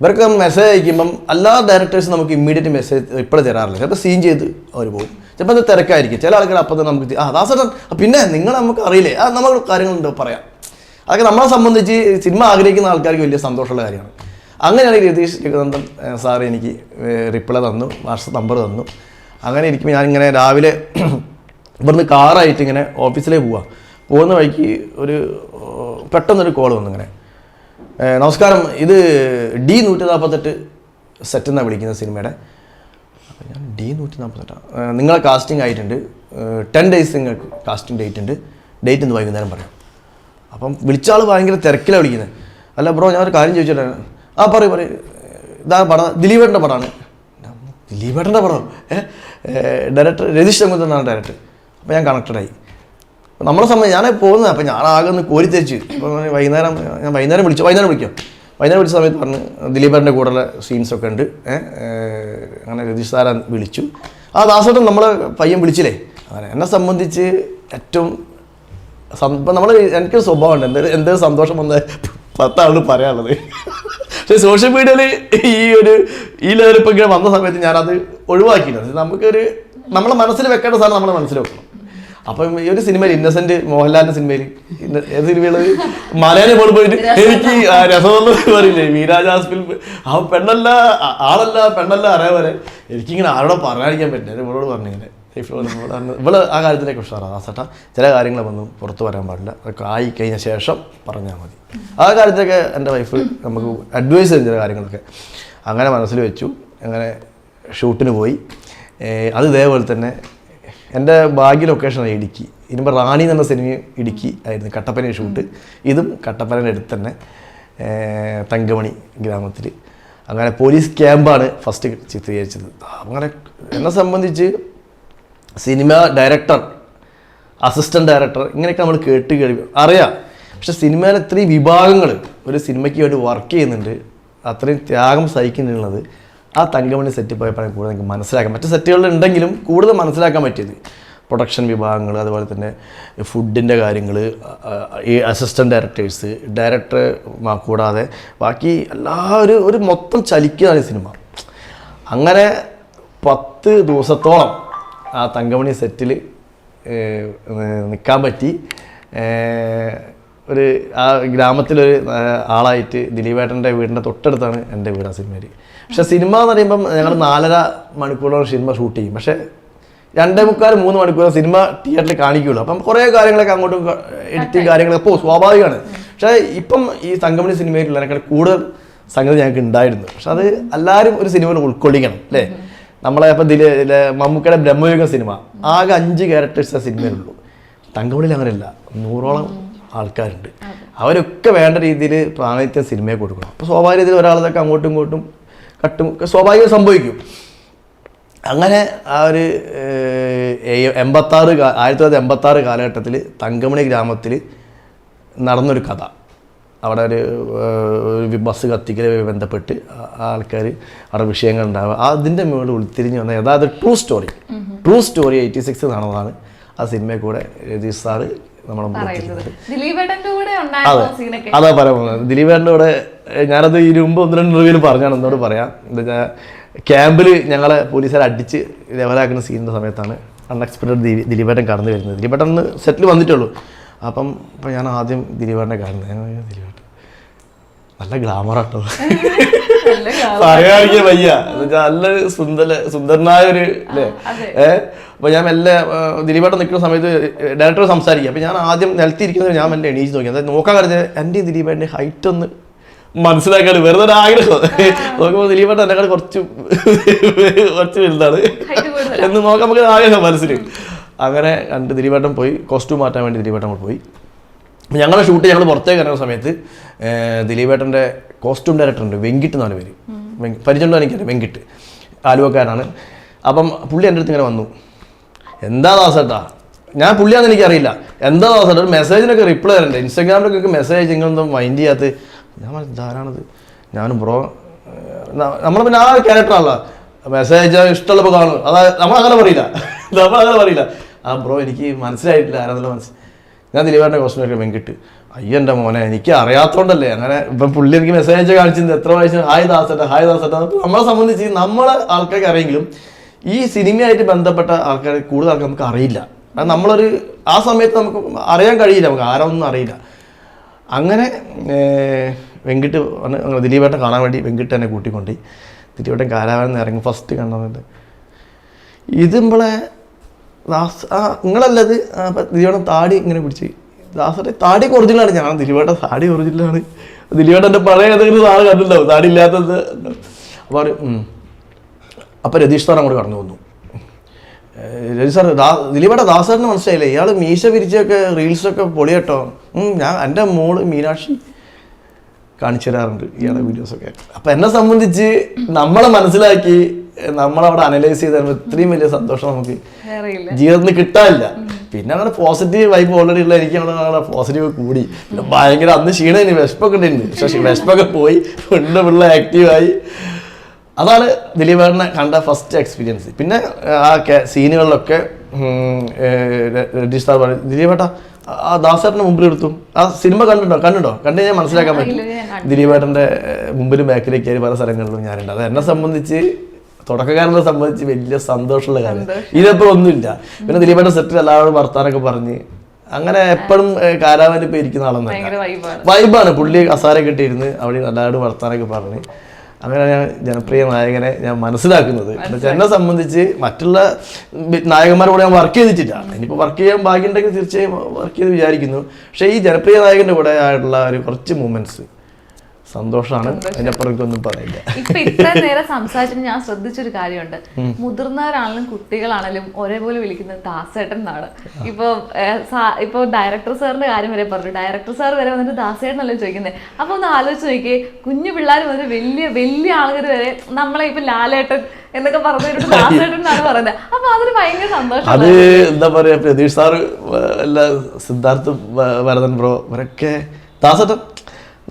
ഇവർക്ക് നമ്മൾ മെസ്സേജ് അയക്കുമ്പം എല്ലാ ഡയറക്ടേഴ്സും നമുക്ക് ഇമ്മീഡിയറ്റ് മെസ്സേജ് ഇപ്പോഴും തരാറില്ല. ചിലപ്പോൾ സീൻ ചെയ്ത് അവർ പോകും, ചിലപ്പോൾ അത് തിരക്കായിരിക്കും. ചില ആൾക്കാർ അപ്പം തന്നെ നമുക്ക് ദാസേട്ടൻ പിന്നെ നിങ്ങൾ നമുക്ക് അറിയില്ലേ നമ്മൾ കാര്യങ്ങളുണ്ടോ പറയാം. അതൊക്കെ നമ്മളെ സംബന്ധിച്ച് സിനിമ ആഗ്രഹിക്കുന്ന ആൾക്കാർക്ക് വലിയ സന്തോഷമുള്ള കാര്യമാണ്. അങ്ങനെയാണ് രതീഷ് രഘുനന്ദൻ സാറ് എനിക്ക് റിപ്ലൈ തന്നു, വാട്സപ്പ് നമ്പർ തന്നു. അങ്ങനെ ഇരിക്കുമ്പോൾ ഞാനിങ്ങനെ രാവിലെ ഇവിടുന്ന് കാറായിട്ട് ഇങ്ങനെ ഓഫീസിലേക്ക് പോകുന്ന വഴിക്ക് പെട്ടെന്നൊരു കോൾ വന്നു. ഇങ്ങനെ നമസ്കാരം, ഇത് D148 സെറ്റ് എന്നാണ് വിളിക്കുന്ന സിനിമയുടെ. അപ്പോൾ ഞാൻ D148 നിങ്ങളെ കാസ്റ്റിംഗ് ആയിട്ടുണ്ട്, 10 days നിങ്ങൾക്ക് കാസ്റ്റിംഗ് ഡേറ്റ് ഉണ്ട്, ഡേറ്റ് ഇന്ന് വൈകുന്നേരം പറയാം. അപ്പം വിളിച്ച ആൾ ഭയങ്കര തിരക്കിലാണ് വിളിക്കുന്നത്. അല്ല ബ്രോ ഞാൻ ഒരു കാര്യം ചോദിച്ചിട്ടാണ്. പറയും ഇതാ പടം ദിലീപേട്ടൻ്റെ പടമാണ്. ദിലീപേട്ടൻ്റെ പടം ഡയറക്ടർ രതീഷ് രഘുനന്ദനാണ് ഡയറക്ടർ. അപ്പോൾ ഞാൻ കണക്റ്റഡായി. നമ്മളെ സമയം ഞാൻ പോകുന്നത്. അപ്പോൾ ഞാൻ ആകെ ഒന്ന് കോരിത്തേച്ച്. അപ്പോൾ വൈകുന്നേരം വിളിച്ച സമയത്ത് പറഞ്ഞ് ദിലീപേട്ടൻ്റെ കൂടെയുള്ള സീൻസൊക്കെ ഉണ്ട്. അങ്ങനെ രതീഷ് സാറെ വിളിച്ചു. ദാസേട്ടൻ നമ്മളെ പയ്യൻ വിളിച്ചില്ലേ. അങ്ങനെ എന്നെ സംബന്ധിച്ച് ഏറ്റവും ഇപ്പം എനിക്കൊരു സ്വഭാവമുണ്ട്, എന്തൊരു സന്തോഷം വന്ന 10 ആളോട് പറയാനുള്ളത്. പക്ഷേ സോഷ്യൽ മീഡിയയിൽ ഈ ലെവലിൽ ഇപ്പം ഇങ്ങനെ വന്ന സമയത്ത് ഞാനത് ഒഴിവാക്കിയിട്ടുണ്ട്. നമ്മളെ മനസ്സിൽ വെക്കേണ്ട സാധനം നമ്മളെ മനസ്സിൽ വെക്കണം. അപ്പം ഈ ഒരു സിനിമയിൽ ഇന്നസെന്റ് മോഹൻലാലിന്റെ സിനിമയിൽ ഏത് സിനിമയുള്ളത് മലയാളി പോലും പോയിട്ട് എനിക്ക് രസമെന്ന് പറയില്ലേ വീരാജാസ്പിൽ ആ പെണ്ണല്ല അറിയാൻ പോലെ എനിക്കിങ്ങനെ ആരോടോ പറയാതിരിക്കാൻ പറ്റില്ല. ഇവളോട് പറഞ്ഞിങ്ങനെ ഇവള് ആ കാര്യത്തിലേക്ക് ഉഷാറാണ്. ദാസേട്ടാ ചില കാര്യങ്ങളൊന്നും പുറത്ത് വരാൻ പാടില്ല, അതൊക്കെ ആയി കഴിഞ്ഞ ശേഷം പറഞ്ഞാൽ മതി. ആ കാര്യത്തിലൊക്കെ എൻ്റെ വൈഫ് നമുക്ക് അഡ്വൈസ് ചെയ്ത ചില കാര്യങ്ങളൊക്കെ അങ്ങനെ മനസ്സിൽ വെച്ചു. അങ്ങനെ ഷൂട്ടിന് പോയി. അത് ഇതേപോലെ തന്നെ എൻ്റെ ഭാഗ്യ ലൊക്കേഷനാണ് ഇടുക്കി. ഇനിയിപ്പോൾ റാണി എന്ന സിനിമ ഇടുക്കി ആയിരുന്നു കട്ടപ്പന ഷൂട്ട്. ഇതും കട്ടപ്പനയുടെ അടുത്ത് തന്നെ തങ്കമണി ഗ്രാമത്തിൽ. അങ്ങനെ പോലീസ് ക്യാമ്പാണ് ഫസ്റ്റ് ചിത്രീകരിച്ചത്. അങ്ങനെ എന്നെ സംബന്ധിച്ച് സിനിമ ഡയറക്ടർ, അസിസ്റ്റൻറ്റ് ഡയറക്ടർ ഇങ്ങനെയൊക്കെ നമ്മൾ കേട്ട് അറിയാം. പക്ഷെ സിനിമയിൽ ഇത്രയും വിഭാഗങ്ങൾ ഒരു സിനിമയ്ക്ക് വേണ്ടി വർക്ക് ചെയ്യുന്നുണ്ട്, അത്രയും ത്യാഗം സഹിക്കുന്നുള്ളത് ആ തങ്കമണി സെറ്റ് പോയപ്പോഴാണ് കൂടുതൽ എനിക്ക് മനസ്സിലാക്കാൻ. മറ്റു സെറ്റുകളിലുണ്ടെങ്കിലും കൂടുതൽ മനസ്സിലാക്കാൻ പറ്റിയത് പ്രൊഡക്ഷൻ വിഭാഗങ്ങൾ, അതുപോലെ തന്നെ ഫുഡിൻ്റെ കാര്യങ്ങൾ, ഈ അസിസ്റ്റൻറ്റ് ഡയറക്ടേഴ്സ്, ഡയറക്ടർ കൂടാതെ ബാക്കി എല്ലാവരും മൊത്തം ചലിക്കുന്നതാണ് ഈ സിനിമ. അങ്ങനെ 10 ദിവസത്തോളം ആ തങ്കമണി സെറ്റിൽ നിൽക്കാൻ പറ്റി. ആ ഗ്രാമത്തിലൊരു ആളായിട്ട് ദിലീപേട്ടൻ്റെ വീടിൻ്റെ തൊട്ടടുത്താണ് എൻ്റെ വീട് ആ സിനിമയിൽ. പക്ഷെ സിനിമ എന്ന് പറയുമ്പം ഞങ്ങൾ 4.5 മണിക്കൂറോളം സിനിമ ഷൂട്ട് ചെയ്യും. പക്ഷേ 2.75-3 മണിക്കൂർ സിനിമ തിയേറ്ററിൽ കാണിക്കുള്ളൂ. അപ്പം കുറേ കാര്യങ്ങളൊക്കെ അങ്ങോട്ടും എഡിറ്റിങ് കാര്യങ്ങളൊക്കെ സ്വാഭാവികമാണ്. പക്ഷേ ഇപ്പം ഈ തങ്കമണി സിനിമയിലുള്ളതിനേക്കാൾ കൂടുതൽ സംഗതി ഞങ്ങൾക്ക് ഉണ്ടായിരുന്നു. പക്ഷെ അത് എല്ലാവരും ഒരു സിനിമയിൽ ഉൾക്കൊള്ളിക്കണം അല്ലേ. നമ്മളെ ഇപ്പം മമ്മൂക്കയുടെ ബ്രഹ്മയുഗം സിനിമ ആകെ 5 ക്യാരക്ടേഴ്സ് സിനിമയിലുള്ളൂ. തങ്കമണിയിൽ അങ്ങനെയല്ല, 100ഓളം ആൾക്കാരുണ്ട്. അവരൊക്കെ വേണ്ട രീതിയിൽ പ്രാതിനിധ്യം സിനിമയെ കൊടുക്കണം. അപ്പോൾ സ്വാഭാവിക രീതിയിൽ ഒരാളതൊക്കെ അങ്ങോട്ടും ഇങ്ങോട്ടും കട്ടും സ്വാഭാവികം സംഭവിക്കും. അങ്ങനെ ആ ഒരു 1986 കാലഘട്ടത്തിൽ തങ്കമണി ഗ്രാമത്തിൽ നടന്നൊരു കഥ. അവിടെ ഒരു ബസ് കത്തിക്കലുമായി ബന്ധപ്പെട്ട് ആൾക്കാർ അവിടെ വിഷയങ്ങൾ ഉണ്ടാവുക, അതിൻ്റെ മുകളിൽ ഉൾത്തിരിഞ്ഞ് വന്ന യഥാർത്ഥ ട്രൂ സ്റ്റോറി 86 നടന്നതാണ്. ആ സിനിമയിൽ കൂടെ രതീഷ് സാറ് നമ്മളെ അതാ പറയുന്നത്. ദിലീപേട്ടൻ്റെ കൂടെ ഞാനത് ഇതിന് മുമ്പ് 1-2 റിവ്യൂവിൽ പറഞ്ഞാണ്, എന്നോട് പറയാം. എന്താ വെച്ചാൽ ക്യാമ്പിൽ ഞങ്ങളെ പോലീസുകാരെ അടിച്ച് ലെവലാക്കുന്ന സീനിൻ്റെ സമയത്താണ് അൺഎക്സ്പെക്റ്റഡ് ദിലീപേട്ടൻ കടന്നു വരുന്നത്. ദിലീപേട്ടൻ സെറ്റിൽ വന്നിട്ടുള്ളൂ. അപ്പം ഞാൻ ആദ്യം ദിലീപേട്ടനെ കാണുന്നത്, ദിലീപേട്ടൻ നല്ല ഗ്ലാമറാട്ടോ, പറയാതിരിക്കാൻ വയ്യ. നല്ലൊരു സുന്ദരനായ ഒരു അല്ലേ. അപ്പോൾ ഞാൻ മെല്ലെ ദിലീപേട്ടൻ നിൽക്കുന്ന സമയത്ത് ഡയറക്ടർ സംസാരിക്കുക. അപ്പോൾ ഞാൻ ആദ്യം നിലത്തിരിക്കുന്നത് ഞാൻ മെല്ലെ എണീച്ച് നോക്കി. അതായത് നോക്കാൻ കഴിഞ്ഞാൽ എൻ്റെ ദിലീപേട്ടൻ്റെ ഹൈറ്റ് ഒന്ന് മനസ്സിലാക്കാൻ വെറുതെ ഒരു ആഗ്രഹം. നോക്കുമ്പോൾ ദിലീപേട്ടൻ എന്നെക്കാൾ കുറച്ച് വലുതാണ് എന്ന് നോക്കാൻ നമുക്ക് ആഗ്രഹം മനസ്സിൽ. അങ്ങനെ കണ്ട് ദിലീപേട്ടൻ പോയി കോസ്റ്റ്യൂം മാറ്റാൻ വേണ്ടി ദിലീപേട്ടൻ പോയി. ഞങ്ങളുടെ ഷൂട്ട് ഞങ്ങൾ പുറത്തേക്ക് ഇറങ്ങുന്ന സമയത്ത് ദിലീപേട്ടൻ്റെ കോസ്റ്റ്യൂം ഡയറക്ടർ ഉണ്ട്, വെങ്കിട്ട് എന്നാണ് പേര്. പരിചയമുണ്ടോ എനിക്കറിയാം, വെങ്കിട്ട് ആലുവക്കാരനാണ്. അപ്പം പുള്ളി എൻ്റെ അടുത്ത് ഇങ്ങനെ വന്നു, എന്താ ദാസേട്ടാ, ഞാൻ പുള്ളിയാണെന്ന് എനിക്കറിയില്ല, എന്താ ദാസേട്ടാ ഒരു മെസ്സേജിനൊക്കെ റിപ്ലൈ തരണ്ടേ, ഇൻസ്റ്റാഗ്രാമിലൊക്കെ മെസ്സേജ് നിങ്ങളൊന്നും മൈൻഡ് ചെയ്യാത്ത. ഞാൻ ധാരാണത് ഞാനും ബ്രോ നമ്മൾ പിന്നെ ആ ക്യാരക്ടറാണല്ലോ, മെസ്സേജ് അയച്ചാൽ ഇഷ്ടമുള്ളപ്പോൾ കാണും. അതായത് നമ്മളങ്ങനെ പറയില്ല. ആ ബ്രോ എനിക്ക് മനസ്സിലായിട്ടില്ല ആരാന്നല്ലോ ഞാൻ ദിലീപേട്ടൻ്റെ കോസ്റ്റ്യൂമൊക്കെ വെങ്കിട്ട്. അയ്യൻ്റെ മോനെ എനിക്ക് അറിയാത്തോണ്ടല്ലേ അങ്ങനെ. ഇപ്പം പുള്ളി എനിക്ക് മെസ്സേജ് അയച്ചാൽ കാണിച്ചിരുന്നത് എത്ര വയസ്സ്, ഹായ് ദാസേട്ടാ. നമ്മളെ സംബന്ധിച്ച് നമ്മളെ ആൾക്കാർക്ക് അറിയെങ്കിലും ഈ സിനിമയായിട്ട് ബന്ധപ്പെട്ട ആൾക്കാർ കൂടുതൽ ആൾക്കാർ നമുക്ക് അറിയില്ല. നമ്മളൊരു ആ സമയത്ത് നമുക്ക് അറിയാൻ കഴിയില്ല, നമുക്ക് ആരൊന്നും അറിയില്ല. അങ്ങനെ വെങ്കിട്ട് വന്ന് ദിലീപേട്ടൻ കാണാൻ വേണ്ടി വെങ്കിട്ട് എന്നെ കൂട്ടിക്കൊണ്ട് ദിലീപേട്ടൻ കാരാവരം ഇറങ്ങി ഫസ്റ്റ് കണ്ടത് ഇത് നമ്മളെ നിങ്ങളല്ലത്. ദിലീപേട്ടൻ താടി ഇങ്ങനെ പിടിച്ച്, ദാസേട്ടൻ താടി ഒറിജിനലാണ്. ഞാൻ ദിലീപേട്ടൻ താടി ഒറിജിനലാണ്. ദിലീപേട്ടൻ്റെ പഴയ ഏതെങ്കിലും സാറ് കണ്ടിട്ടുണ്ടാവും താടി ഇല്ലാത്തത്. അപ്പോൾ രതീഷ് സാർ അങ്ങോട്ട് കടന്നു വന്നു. രതീഷ് സാർ ദിലീപേട്ട ദാസേട്ടന് മനസ്സിലായില്ലേ, ഇയാൾ മീശ പിരിച്ചൊക്കെ റീൽസൊക്കെ പൊളിയട്ടോ. ഞാൻ എൻ്റെ മോള് മീനാക്ഷി കാണിച്ചു തരാറുണ്ട് ഇയാളുടെ വീഡിയോസൊക്കെ. അപ്പം എന്നെ സംബന്ധിച്ച് നമ്മളെ മനസ്സിലാക്കി നമ്മളവിടെ അനലൈസ് ചെയ്ത് തരുമ്പോൾ ഇത്രയും വലിയ സന്തോഷം നമുക്ക് ജീവിതത്തിൽ കിട്ടാനില്ല. പിന്നെ അങ്ങനെ പോസിറ്റീവ് വൈബ് ഓൾറെഡി ഉള്ള എനിക്ക് പോസിറ്റീവ് കൂടി. പിന്നെ ഭയങ്കര അന്ന് ക്ഷീണം, വിശപ്പൊക്കെ ഉണ്ടായിരുന്നു. പക്ഷെ വിശപ്പൊക്കെ പോയി പിള്ള ആക്റ്റീവായി. അതാണ് ദിലീപേട്ടനെ കണ്ട ഫസ്റ്റ് എക്സ്പീരിയൻസ്. പിന്നെ ആ സീനുകളിലൊക്കെ രതീഷ് സാർ പറയും, ദിലീപേട്ട ആ ദാസേട്ടൻ്റെ മുമ്പിൽ എടുത്തു ആ സിനിമ കണ്ടു കഴിഞ്ഞാൽ മനസ്സിലാക്കാൻ പറ്റും. ദിലീപേട്ടൻ്റെ മുമ്പിലും ബാക്കിലേക്ക് പല സ്ഥലങ്ങളിലും ഞാനുണ്ട്. അത് എന്നെ സംബന്ധിച്ച് തുടക്കക്കാരനെ സംബന്ധിച്ച് വലിയ സന്തോഷമുള്ള കാര്യം. ഇതിപ്പോൾ ഒന്നുമില്ല. പിന്നെ ദിലീപേട്ടൻ സെറ്റിൽ എല്ലാവരും വർത്താനൊക്കെ പറഞ്ഞ് അങ്ങനെ എപ്പോഴും കാരാവനിൽ ഇപ്പോൾ ഇരിക്കുന്ന ആളൊന്നും വൈബാണ്. പുള്ളി കസാര കെട്ടിയിരുന്ന് അവിടെ എല്ലാവരും വർത്താനൊക്കെ പറഞ്ഞ് അങ്ങനെ ഞാൻ ജനപ്രിയ നായകനെ ഞാൻ മനസ്സിലാക്കുന്നത്. എന്നെ സംബന്ധിച്ച് മറ്റുള്ള നായകന്മാരോട് ഞാൻ വർക്ക് ചെയ്തിട്ടില്ല. ഇനിയിപ്പോൾ വർക്ക് ചെയ്യാൻ ഭാഗ്യമുണ്ടെങ്കിൽ തീർച്ചയായും വർക്ക് ചെയ്ത് വിചാരിക്കുന്നു. പക്ഷേ ഈ ജനപ്രിയ നായകൻ്റെ കൂടെ ആയിട്ടുള്ള ഒരു കുറച്ച് മൂമെന്റ്സ് സന്തോഷമാണ്. അതിനപ്പുറം ഒന്നും പറയില്ല. ഇപ്പൊ ഇത്ര നേരം സംസാരിച്ചിട്ട് ഞാൻ ശ്രദ്ധിച്ചൊരു കാര്യമുണ്ട്, മുതിർന്നവരാണെങ്കിലും കുട്ടികളാണെങ്കിലും ഒരേപോലെ വിളിക്കുന്നത് ദാസേട്ടൻ എന്നാണ്. ഇപ്പൊ ഡയറക്ടർ സാറിന്റെ കാര്യം വരെ പറഞ്ഞു, ഡയറക്ടർ സാർ വരെ വന്നിട്ട് ദാസേട്ടനല്ലേ ചോദിക്കുന്നത്. അപ്പൊ ഒന്ന് ആലോചിച്ച് നോക്കിയേ, കുഞ്ഞു പിള്ളേർ മുതൽ വലിയ ആളുകൾ വരെ നമ്മളെ ഇപ്പൊ ലാലേട്ടൻ എന്നൊക്കെ പറഞ്ഞിട്ട് ദാസേട്ടൻ എന്നാണ് പറയുന്നത്. അപ്പൊ അതൊരു ഭയങ്കര സന്തോഷം. അത് എന്താ പറയാ, പ്രതീഷ് സാറ് അല്ല സിദ്ധാർത്ഥ് ഭരതൻ ബ്രോ ഇവരൊക്കെ ദാസേട്ടൻ.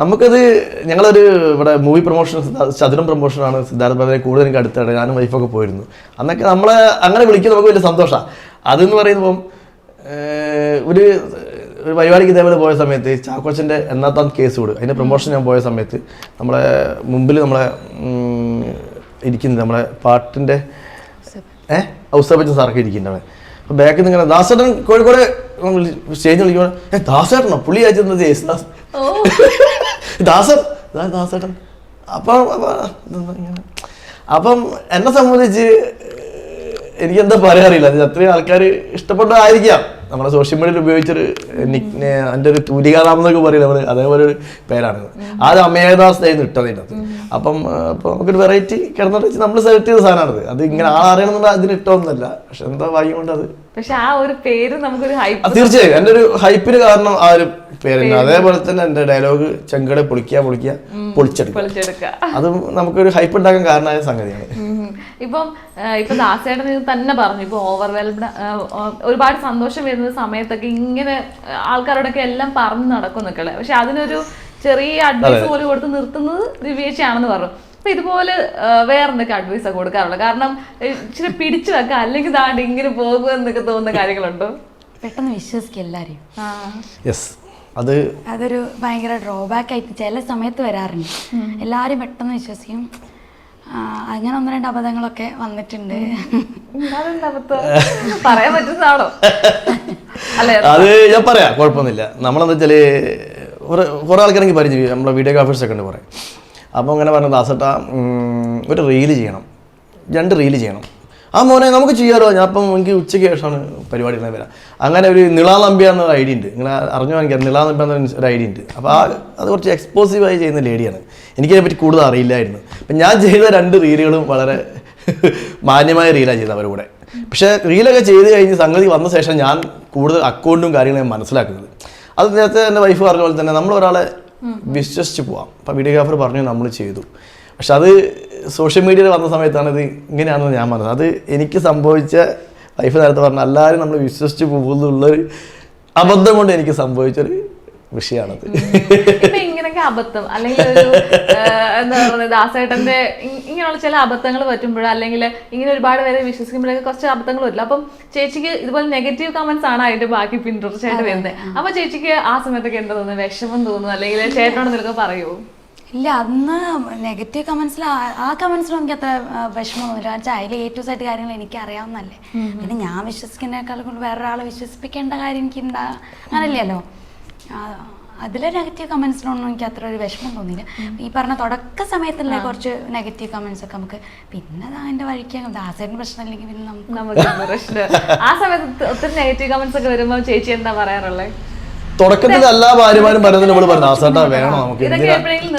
നമുക്കത് ഞങ്ങളൊരു ഇവിടെ മൂവി പ്രൊമോഷൻ ചതുരം പ്രൊമോഷനാണ് സിദ്ധാർത്ഥ ഭരതനെ കൂടുതൽ എനിക്ക് അടുത്താണ്. ഞാനും വൈഫൊക്കെ പോയിരുന്നു. അന്നൊക്കെ നമ്മളെ അങ്ങനെ വിളിക്കുന്നത് നമുക്ക് വലിയ സന്തോഷമാണ്. അതെന്ന് പറയുമ്പം ഒരു പരിപാടിക്ക് ഇതേപോലെ പോയ സമയത്ത് ചാക്കോച്ചൻ്റെ എന്നാത്താൻ കേസ് കൂട് അതിൻ്റെ പ്രൊമോഷൻ ഞാൻ പോയ സമയത്ത് നമ്മളെ മുമ്പിൽ നമ്മളെ ഇരിക്കുന്നത് നമ്മളെ പാട്ടിൻ്റെ ഔസേപ്പച്ചൻ സാറൊക്കെ ഇരിക്കുന്നുണ്ട്. അപ്പോൾ ബാക്കിൽ നിന്ന് ഇങ്ങനെ ദാസേട്ടൻ കോഴിക്കോട് സ്റ്റേജിൽ വിളിക്കുമ്പോൾ ദാസേട്ടനോ പുള്ളി അയച്ചിരുന്നത് യേശുദാസ് ദാസേട്ടൻ. അപ്പം എന്നെ സംബന്ധിച്ച് എനിക്കെന്താ പറയാറില്ല, അത് അത്രയും ആൾക്കാർ ഇഷ്ടപ്പെട്ടതായിരിക്കാം. നമ്മളെ സോഷ്യൽ മീഡിയയിൽ ഉപയോഗിച്ചൊരു എൻ്റെ ഒരു തൂലികാനാമം എന്നൊക്കെ പറയില്ല നമ്മൾ, അതേപോലെ ഒരു പേരാണ്. അത് അമേദാസ് ആയിരുന്നു ഇട്ടത് ഇതിനകത്ത്. അപ്പം നമുക്കൊരു വെറൈറ്റി കിടന്നിട്ട് നമ്മൾ സെലക്ട് ചെയ്ത സാധനമാണത്. അത് ഇങ്ങനെ ആളറിയണമെന്നുള്ള അതിന് ഇട്ടൊന്നുമല്ല, പക്ഷെ എന്താ ഭാഗ്യം കൊണ്ട് അത്. പക്ഷെ ആ ഒരു പേര് നമുക്കൊരു ഹൈപ്പ്, തീർച്ചയായും എൻ്റെ ഒരു ഹൈപ്പിന് കാരണം ആ ഒരു പേരുണ്ട്. അതേപോലെ തന്നെ എൻ്റെ ഡയലോഗ് ചെങ്കട പൊളിക്കുക പൊളിച്ചെടുക്കുക, അതും നമുക്കൊരു ഹൈപ്പ് ഉണ്ടാക്കാൻ കാരണമായ സംഗതിയാണ്. ഇപ്പൊ ദാസേട്ടൻ തന്നെ പറഞ്ഞു, ഇപ്പൊ ഓവർവെൽഡ് ഒരുപാട് സന്തോഷം വരുന്ന സമയത്തൊക്കെ ഇങ്ങനെ ആൾക്കാരോടൊക്കെ എല്ലാം പറഞ്ഞു നടക്കുന്നൊക്കെ, പക്ഷെ അതിനൊരു ചെറിയ അഡ്വൈസ് പോലും കൊടുത്ത് നിർത്തുന്നത് ദിവ്യേച്ചിയാണെന്ന് പറഞ്ഞു. അപ്പൊ ഇതുപോലെ വേറെ എന്തൊക്കെ അഡ്വൈസ് ഒക്കെ കൊടുക്കാറുള്ളത്? കാരണം ഇച്ചിരി പിടിച്ചു വെക്കാം, അല്ലെങ്കിൽ ദാണ്ട് ഇങ്ങനെ പോകും എന്നൊക്കെ തോന്നുന്ന കാര്യങ്ങളുണ്ടോ? പെട്ടെന്ന് വിശ്വസിക്കുക എല്ലാരെയും. അതൊരു ഭയങ്കര ഡ്രോബാക്ക് ആയിട്ട് ചില സമയത്ത് വരാറുണ്ട്. എല്ലാരും പെട്ടെന്ന് വിശ്വസിക്കും. അങ്ങനെ 1-2 അബദ്ധങ്ങളൊക്കെ വന്നിട്ടുണ്ട്. പറയാൻ പറ്റുന്നതാണോ? അത് ഞാൻ പറയാം, കുഴപ്പമൊന്നുമില്ല. നമ്മളെന്താ വെച്ചാല് കുറെ ആൾക്കാരെങ്കിൽ പരിചയം, നമ്മളെ വീഡിയോഗ്രാഫേഴ്സ് ഒക്കെ ഉണ്ട് കുറെ. അപ്പോൾ അങ്ങനെ പറഞ്ഞു, ദാസേട്ടാ ഒരു റീല് ചെയ്യണം, 2 റീല് ചെയ്യണം. ആ മോനെ നമുക്ക് ചെയ്യാമല്ലോ. ഞാൻ അപ്പം എനിക്ക് ഉച്ചയ്ക്ക് ശേഷമാണ് പരിപാടി വരാം. അങ്ങനെ ഒരു നിളാനമ്പ്യ എന്നൊരു ഐഡിയ ഉണ്ട്, നിങ്ങൾ അറിഞ്ഞു വാങ്ങിക്കാം. നിളാനമ്പ്യ എന്നൊരു ഐഡിയ ഉണ്ട്. അപ്പോൾ അത് കുറച്ച് എക്സ്പോസീവായി ചെയ്യുന്ന ലേഡിയാണ്. എനിക്കതിനെപ്പറ്റി കൂടുതൽ അറിയില്ലായിരുന്നു. അപ്പം ഞാൻ ചെയ്ത 2 റീലുകളും വളരെ മാന്യമായ റീലാണ് ചെയ്തത് അവരുടെ കൂടെ. പക്ഷേ റീലൊക്കെ ചെയ്ത് കഴിഞ്ഞ് സംഗതി വന്ന ശേഷം ഞാൻ കൂടുതൽ അക്കൗണ്ടും കാര്യങ്ങളും മനസ്സിലാക്കുന്നത്. അത് നേരത്തെ എൻ്റെ വൈഫ് പറഞ്ഞ പോലെ തന്നെ നമ്മൾ ഒരാളെ വിശ്വസിച്ച് പോവാം. അപ്പം വീഡിയോഗ്രാഫർ പറഞ്ഞു, നമ്മൾ ചെയ്തു. പക്ഷെ അത് സോഷ്യൽ മീഡിയയിൽ വന്ന സമയത്താണ് ഇത് ഇങ്ങനെയാണെന്ന് ഞാൻ പറഞ്ഞത്. അത് എനിക്ക് സംഭവിച്ച, വൈഫ് നേരത്തെ പറഞ്ഞു, എല്ലാവരും നമ്മൾ വിശ്വസിച്ച് പോകുന്നുള്ളൊരു അബദ്ധം കൊണ്ട് എനിക്ക് സംഭവിച്ചൊരു വിഷയമാണത്. ഇങ്ങനെയൊക്കെ അബദ്ധം അല്ലെങ്കിൽ ഒരു എന്താ പറയുന്നത്, ദാസേട്ടന്റെ ഇങ്ങനെയുള്ള ചില അബദ്ധങ്ങൾ പറ്റുമ്പോഴോ അല്ലെങ്കിൽ ഇങ്ങനെ ഒരുപാട് പേരെ വിശ്വസിക്കുമ്പോഴൊക്കെ കുറച്ച് അബദ്ധങ്ങൾ വരില്ല. അപ്പം ചേച്ചിക്ക് ഇതുപോലെ നെഗറ്റീവ് കമന്റ്സ് ആണ് അതിന്റെ ബാക്കി പിന്തുടർച്ചയായിട്ട് വരുന്നത്. അപ്പൊ ചേച്ചിക്ക് ആ സമയത്തൊക്കെ എന്താ തോന്നുന്നത്? വിഷമം തോന്നുന്നു അല്ലെങ്കിൽ ചേട്ടനോട് നിനക്ക് പറയുമോ? ഇല്ല, അന്ന് നെഗറ്റീവ് കമന്റ്സിൽ ആ കമന്റ്സിലും എനിക്ക് അത്ര വിഷമമൊന്നുമില്ല. അതിൽ A to Z കാര്യങ്ങൾ എനിക്ക് അറിയാവുന്നല്ലേ. പിന്നെ ഞാൻ വിശ്വസിക്കുന്നതിനേക്കാൾ കൊണ്ട് വേറൊരാളെ വിശ്വസിപ്പിക്കേണ്ട കാര്യം എനിക്ക് അങ്ങനല്ലല്ലോ. അതിലെ നെഗറ്റീവ് കമന്റ്സിലൊന്നും എനിക്ക് അത്ര ഒരു വിഷമം തോന്നിയില്ല. ഈ പറഞ്ഞ തുടക്ക സമയത്തുള്ള കുറച്ച് നെഗറ്റീവ് കമന്റ്സ് ഒക്കെ നമുക്ക് പിന്നെ അതിന്റെ വഴിക്ക് ദാസേട്ടന് പ്രശ്നമില്ലെങ്കിൽ പിന്നെ നമുക്ക് പ്രശ്നം. ആ സമയത്ത് ഒത്തിരി നെഗറ്റീവ് കമന്റ്സ് ഒക്കെ വരുമ്പോൾ ചേച്ചി എന്താ പറയാറുള്ളത്? തുടക്കത്തിൽ എല്ലാ ഭാര്യമാരും പറയുന്നത് അവള് പറഞ്ഞു, ദാസേട്ടാ വേണം നമുക്ക്.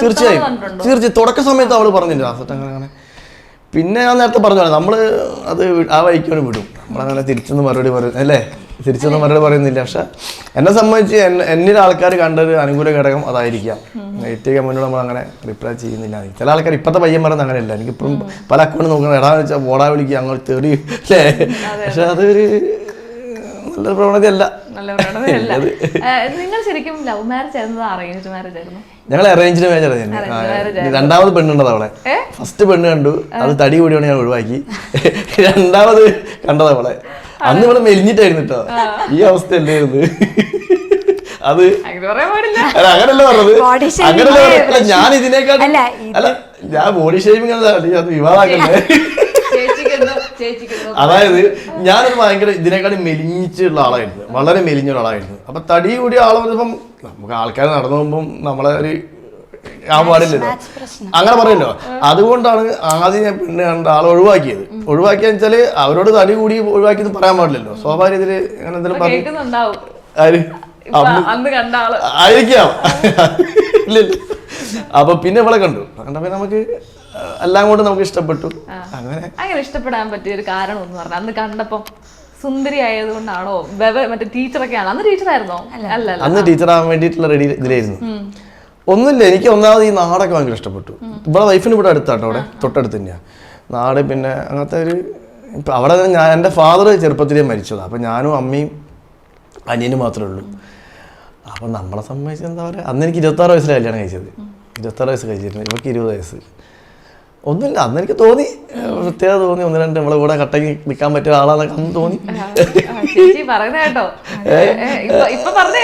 തീർച്ചയായും തുടക്ക സമയത്ത് അവള് പറഞ്ഞില്ല ദാസേട്ട അങ്ങനെ. പിന്നെ ഞാൻ നേരത്തെ പറഞ്ഞു, നമ്മള് അത് ആ വഴിക്കാണ് വിടും. നമ്മളങ്ങനെ തിരിച്ചൊന്നും മറുപടി പറയും അല്ലേ, തിരിച്ചൊന്നും മറുപടി പറയുന്നില്ല. പക്ഷെ എന്നെ സംബന്ധിച്ച് എന്നിൽ ആൾക്കാർ കണ്ടൊരു അനുകൂല ഘടകം അതായിരിക്കാം. നെഗറ്റീവ് കമന്റിനോട് നമ്മൾ അങ്ങനെ റിപ്ലൈ ചെയ്യുന്നില്ല. ചില ആൾക്കാർ ഇപ്പോഴത്തെ പയ്യൻ പറയുന്നത് അങ്ങനെയല്ല. എനിക്കിപ്പം പല അക്കൗണ്ട് നോക്കുന്നത് എടാന്ന് വെച്ചാൽ ഓടാ വിളിക്കുക അങ്ങോട്ട് തെറി അല്ലേ. പക്ഷെ അതൊരു നല്ലൊരു പ്രവണതയല്ല. നിങ്ങൾ ശരിക്കും ലവ് മാരേജ് ആയിരുന്നു അറേഞ്ച്ഡ് മാരേജ് ആയിരുന്നു? ഞങ്ങൾ അറേഞ്ച്ഡ് മാരേജ് ആയിരുന്നു. 2ാമത് പെണ്ണുണ്ടത് അവളെ. ഫസ്റ്റ് പെണ്ണ് കണ്ടു, അത് തടി കൂടിയാണ് ഞാൻ ഒഴിവാക്കി. 2ാമത് കണ്ടത് അവളെ. അന്ന് ഇവിടെ മെലിഞ്ഞിട്ടായിരുന്നു കേട്ടോ. ഈ അവസ്ഥ അല്ലായിരുന്നു. അത് അങ്ങനല്ല പറഞ്ഞത്, അങ്ങനല്ല പറഞ്ഞത്. ഞാൻ ഇതിനേക്കാൾ അല്ല, ഞാൻ ബോഡി ഷേപ്പിംഗ് അത് വിവാദമാക്കണ്ടേ. അതായത് ഞാനൊരു ഭയങ്കര ഇതിനേക്കാളും മെലിഞ്ഞിട്ടുള്ള ആളായിരുന്നു, വളരെ മെലിഞ്ഞൊരു ആളായിരുന്നു. അപ്പൊ തടി കൂടിയ ആളെ വന്നപ്പം നമുക്ക് ആൾക്കാർ നടന്നു പോകുമ്പം നമ്മളെ ഒരു ആ പാടില്ലല്ലോ, അങ്ങനെ പറയല്ലോ. അതുകൊണ്ടാണ് ആദ്യം ഞാൻ പെണ്ണ് കണ്ട ആളെ ഒഴിവാക്കിയത്. ഒഴിവാക്കിയെന്ന് വെച്ചാല് അവരോട് തടി കൂടി ഒഴിവാക്കിയത് പറയാൻ പാടില്ലല്ലോ. സ്വാഭാവികത്തിൽ അങ്ങനെ എന്തെങ്കിലും ആയിരിക്കാം. ഇല്ലല്ലോ. അപ്പൊ പിന്നെ ഇവളെ കണ്ടു, കണ്ടപ്പോ നമുക്ക് എല്ലാം കൊണ്ട് നമുക്ക് ഇഷ്ടപ്പെട്ടു. അങ്ങനെ ഇഷ്ടപ്പെടാൻ പറ്റിയ ഒരു കാരണം എന്ന് പറഞ്ഞാൽ അന്ന് കണ്ടപ്പോ സുന്ദരി ആയതുകൊണ്ടാണോ? മറ്റേ ടീച്ചറൊക്കെ ആണ്. അന്ന് ടീച്ചറായിരുന്നോ? അല്ല, അന്ന് ടീച്ചറാകാൻ വേണ്ടിയിട്ടുള്ള റെഡി ഇതിലായിരുന്നു. ഒന്നുമില്ല, എനിക്ക് ഒന്നാമത് ഈ നാടൊക്കെ ഭയങ്കര ഇഷ്ടപ്പെട്ടു. ഇവിടെ വൈഫിന് ഇവിടെ അടുത്താട്ടോ, അവിടെ തൊട്ടടുത്ത് തന്നെയാണ് നാട്. പിന്നെ അങ്ങനത്തെ ഒരു ഇപ്പം അവിടെ എൻ്റെ ഫാദർ ചെറുപ്പത്തിലേ മരിച്ചതാണ്. അപ്പം ഞാനും അമ്മയും അനിയനും മാത്രമേ ഉള്ളൂ. അപ്പം നമ്മളെ സംബന്ധിച്ച് എന്താ പറയുക, അന്ന് എനിക്ക് 26 വയസ്സിലാണ് കല്യാണം കഴിച്ചത്. 26 വയസ്സ് കഴിച്ചിരുന്നു. ഇവർക്ക് 20 വയസ്സ്. ഒന്നുമില്ല, അന്ന് എനിക്ക് തോന്നി, പ്രത്യേകത തോന്നി. 1-2 നമ്മളെ കൂടെ കട്ടക്ക് നിൽക്കാൻ പറ്റിയ ആളാന്നൊക്കെ അന്ന് തോന്നി. കേട്ടോ ഇപ്പൊ പറഞ്ഞ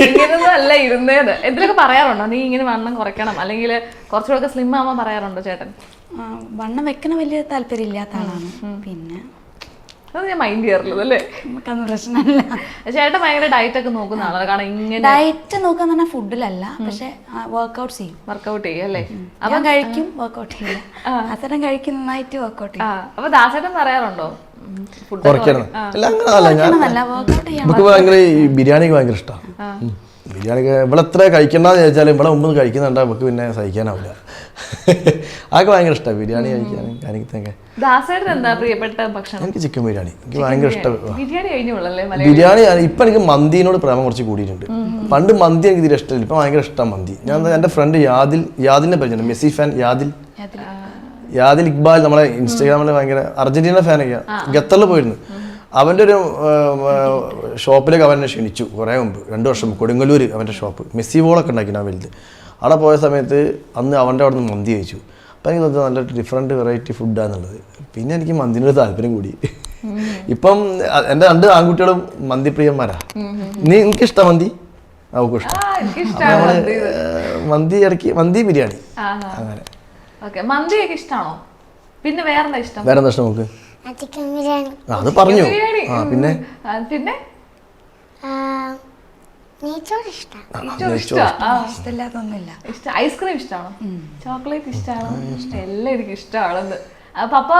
ഇങ്ങനൊന്നും അല്ല ഇരുന്നേന്ന്. എന്തിലൊക്കെ പറയാറുണ്ടോ നീ ഇങ്ങനെ വണ്ണം കുറയ്ക്കണം അല്ലെങ്കിൽ കുറച്ചുകൂടെ സ്ലിം ആവാൻ പറയാറുണ്ടോ ചേട്ടൻ? വണ്ണം വെക്കണ വലിയ താല്പര്യം ഇല്ലാത്ത ആളാണ്. പിന്നെ അത് ഞാൻ മൈൻഡ് ചെയ്യാറുള്ളത് അല്ലേ, നമുക്കതൊന്നും പ്രശ്നമല്ല. ചേട്ടൻ ഭയങ്കര ഡയറ്റ് ഒക്കെ നോക്കുന്ന ആളാണ്. കാരണം ഇങ്ങനെ ഡയറ്റ് നോക്കാന്ന് പറഞ്ഞാൽ ഫുഡിലല്ല, പക്ഷെ വർക്ക്ഔട്ട് ചെയ്യും. വർക്ക്ഔട്ട് ചെയ്യും അല്ലേ? അവൻ കഴിക്കും, വർക്ക്ഔട്ട് ചെയ്യില്ല. ദാസേട്ടൻ കഴിക്കും, നന്നായിട്ട് വർക്ക്ഔട്ട് ചെയ്യും. അപ്പൊ ദാസേട്ടൻ പറയാറുണ്ടോ കുറയ്ക്കണം അല്ല അങ്ങനല്ല ഞാൻ നല്ല വർക്കൗട്ട് ചെയ്യണം. നമുക്ക് ഭയങ്കര ഈ ബിരിയാണിക്ക് ഭയങ്കര ഇഷ്ടമാണ്. ബിരിയാണിക്ക് ഇവിടെ എത്ര കഴിക്കണ്ടെന്ന് ചോദിച്ചാൽ ഇവിടെ മുമ്പ് കഴിക്കുന്നുണ്ടാ നമുക്ക് പിന്നെ സഹിക്കാനാവില്ല. അതൊക്കെ ഭയങ്കര ഇഷ്ടമാണ് ബിരിയാണി കഴിക്കാനും കാര്യത്തൊക്കെ. ദാസേട്ടൻ എന്താ പ്രിയപ്പെട്ട ഭക്ഷണം? എനിക്ക് ചിക്കൻ ബിരിയാണി എനിക്ക് ഭയങ്കര ഇഷ്ടമാണ്. ബിരിയാണി കഴിഞ്ഞുള്ളല്ലേ? ബിരിയാണി ഇപ്പം എനിക്ക് മന്തിനോട് പ്രേമം കുറച്ച് കൂടിയിട്ടുണ്ട്. പണ്ട് മന്തി എനിക്ക് തീരെ ഇഷ്ടമില്ല, ഇപ്പം ഭയങ്കര ഇഷ്ടമാണ് മന്തി. ഞാൻ എൻ്റെ ഫ്രണ്ട് യാദിലിനെ പരിചയം, മെസ്സി ഫാൻ യാദിൽ ഇക്ബാൽ, നമ്മളെ ഇൻസ്റ്റാഗ്രാമിൽ ഭയങ്കര അർജന്റീന ഫാനൊക്കെയാണ്. ഖത്തറിൽ പോയിരുന്നു. അവൻ്റെ ഒരു ഷോപ്പിലേക്ക് അവനെ ക്ഷണിച്ചു കുറേ മുമ്പ്, 2 വർഷം കൊടുങ്ങല്ലൂർ അവൻ്റെ ഷോപ്പ്, മെസ്സി ബോളൊക്കെ ഉണ്ടാക്കിയാണ് വലുത്. അവിടെ പോയ സമയത്ത് അന്ന് അവൻ്റെ അവിടെ നിന്ന് മന്തി കഴിച്ചു. അപ്പം എനിക്ക് തോന്നുന്നത് നല്ല ഡിഫറെൻറ്റ് വെറൈറ്റി ഫുഡാന്നുള്ളത്. പിന്നെ എനിക്ക് മന്തിനൊരു താല്പര്യം കൂടി. ഇപ്പം എൻ്റെ 2 ആൺകുട്ടികളും മന്തിപ്രിയന്മാരാ. എനിക്ക് ഇഷ്ടം മന്തി, അവൾക്കും ഇഷ്ടം മന്തി, ഇടയ്ക്ക് മന്തി ബിരിയാണി അങ്ങനെ. മന്തിയൊക്കെ ഇഷ്ടമാണോ? പിന്നെ വേറെന്താ ഇഷ്ടം? വേറെന്താ ഇഷ്ടം നമുക്ക്? ചിക്കൻ ബിരിയാണി. അത് പറഞ്ഞു. പിന്നെ പിന്നെ നെയ്ച്ചോറ് ഇഷ്ടം. ഇഷ്ടമില്ലാത്തൊന്നുമില്ല. ഐസ്ക്രീം ഇഷ്ടമാണോ? ചോക്ലേറ്റ് ഇഷ്ടമാണോ? എല്ലാം എനിക്ക് ഇഷ്ടമാണെന്ന്. പപ്പ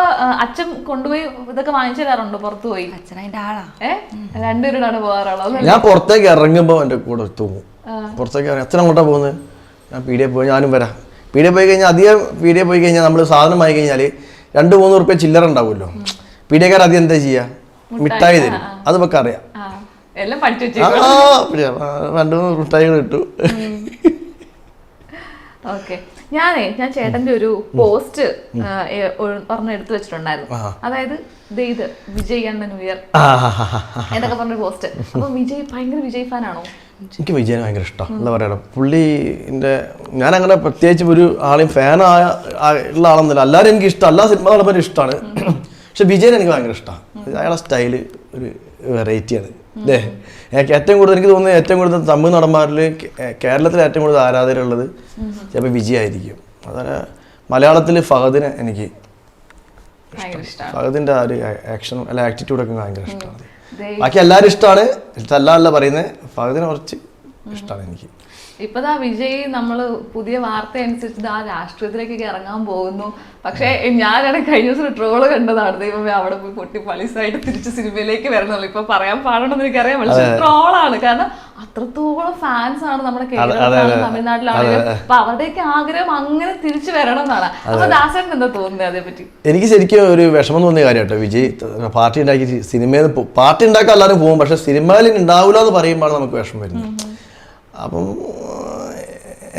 അച്ഛൻ കൊണ്ടുപോയി ഇതൊക്കെ വാങ്ങിച്ചു തരാറുണ്ടോ പുറത്തു പോയി? അച്ഛൻ അതിന്റെ ആളാ. രണ്ടുപേരോടാണ് പോകാറുള്ളത്. ഞാൻ പുറത്തേക്ക് ഇറങ്ങുമ്പോ എന്റെ കൂടെ തൂങ്ങും. പുറത്തേക്ക് ഇറങ്ങി അച്ഛൻ അങ്ങോട്ടാ പോകുന്നത്, ഞാൻ പീടിയെ പോയി ഞാനും വരാം. പീടിയെ പോയി കഴിഞ്ഞാൽ അധികം പീടിയെ പോയി കഴിഞ്ഞാൽ നമ്മൾ സാധനം വാങ്ങി കഴിഞ്ഞാൽ 2-3 റുപ്യ ചില്ലറ ഉണ്ടാവുമല്ലോ. പീടിയക്കാർ അധികം എന്താ ചെയ്യുക, മിഠായി തരും. അത് നമുക്ക് അറിയാം. എല്ലാം പഠിച്ചു 2-3 മിഠായികൾ കിട്ടും. ഓക്കെ, ഞാൻ ചേട്ടന്റെ ഒരു പോസ്റ്റ് പറഞ്ഞ് എടുത്തു വെച്ചിട്ടുണ്ടായിരുന്നു. അതായത് ഇത് വിജയ് അണ്ണ ന്യൂ ഇയർ എന്നൊക്കെ പറഞ്ഞൊരു പോസ്റ്റ്. അപ്പൊ വിജയ് ഭയങ്കര വിജയ് ഫാനാണോ? എനിക്ക് വിജയനെ ഭയങ്കര ഇഷ്ടമാണ്. എന്താ പറയുക, പുള്ളിൻ്റെ ഞാനങ്ങനെ പ്രത്യേകിച്ച് ഒരു ആളെയും ഫാനായ ഉള്ള ആളൊന്നുമില്ല. എല്ലാവരും എനിക്ക് ഇഷ്ടം, എല്ലാ സിനിമ നടന്മാരും ഇഷ്ടമാണ്. പക്ഷെ വിജയൻ എനിക്ക് ഭയങ്കര ഇഷ്ടമാണ്. അയാളുടെ സ്റ്റൈല് ഒരു വെറൈറ്റിയാണ് അല്ലേ. ഏറ്റവും കൂടുതൽ എനിക്ക് തോന്നുന്നത് ഏറ്റവും കൂടുതൽ തമിഴ് നടന്മാരിൽ കേരളത്തിൽ ഏറ്റവും കൂടുതൽ ആരാധകരുള്ളത് ചിലപ്പോൾ വിജയായിരിക്കും. അതുപോലെ മലയാളത്തിൽ ഫഹദിനെ എനിക്ക് ഇഷ്ടമാണ്. ഫഹദിൻ്റെ ആ ഒരു ആക്ഷനും അല്ല ആറ്റിറ്റ്യൂഡൊക്കെ ഭയങ്കര ഇഷ്ടമാണ്. ബാക്കി എല്ലാവരും ഇഷ്ടമാണ്, ഇഷ്ടമല്ല പറയുന്നത്. ഫഹദിനെ കുറച്ച് ഇഷ്ടമാണ് എനിക്ക്. ഇപ്പതാ വിജയ് നമ്മള് പുതിയ വാർത്ത അനുസരിച്ച് ആ രാഷ്ട്രീയത്തിലേക്കൊക്കെ ഇറങ്ങാൻ പോകുന്നു. പക്ഷെ ഞാനാണ് കഴിഞ്ഞ ദിവസം ട്രോള് കണ്ടതാണ്, ദൈവമേ അവിടെ പോയി പൊട്ടി പളിസായിട്ട് തിരിച്ച് സിനിമയിലേക്ക് വരണല്ലോ. ഇപ്പൊ പറയാൻ പാടണമെന്ന് എനിക്കറിയാം, പക്ഷെ ട്രോളാണ്. കാരണം അത്രത്തോളം ഫാൻസ് ആണ് നമ്മുടെ കേരളത്തിലാണ്, തമിഴ്നാട്ടിലാണെങ്കിലും. അപ്പൊ അവരുടെയൊക്കെ ആഗ്രഹം അങ്ങനെ തിരിച്ചു വരണം എന്നാണ്. അപ്പൊ ദാസേട്ടൻ എന്താ തോന്നുന്നത് അതേപറ്റി? എനിക്ക് ശരിക്കും ഒരു വിഷമം തോന്നിയ കാര്യം കേട്ടോ. വിജയ് പാർട്ടി ഉണ്ടാക്കി സിനിമയിൽ പാർട്ടി ഉണ്ടാക്കാൻ എല്ലാവരും പോകും, പക്ഷെ സിനിമയിൽ ഉണ്ടാവില്ല എന്ന് പറയുമ്പോഴാണ് നമുക്ക് വിഷമം വരുന്നത്. അപ്പം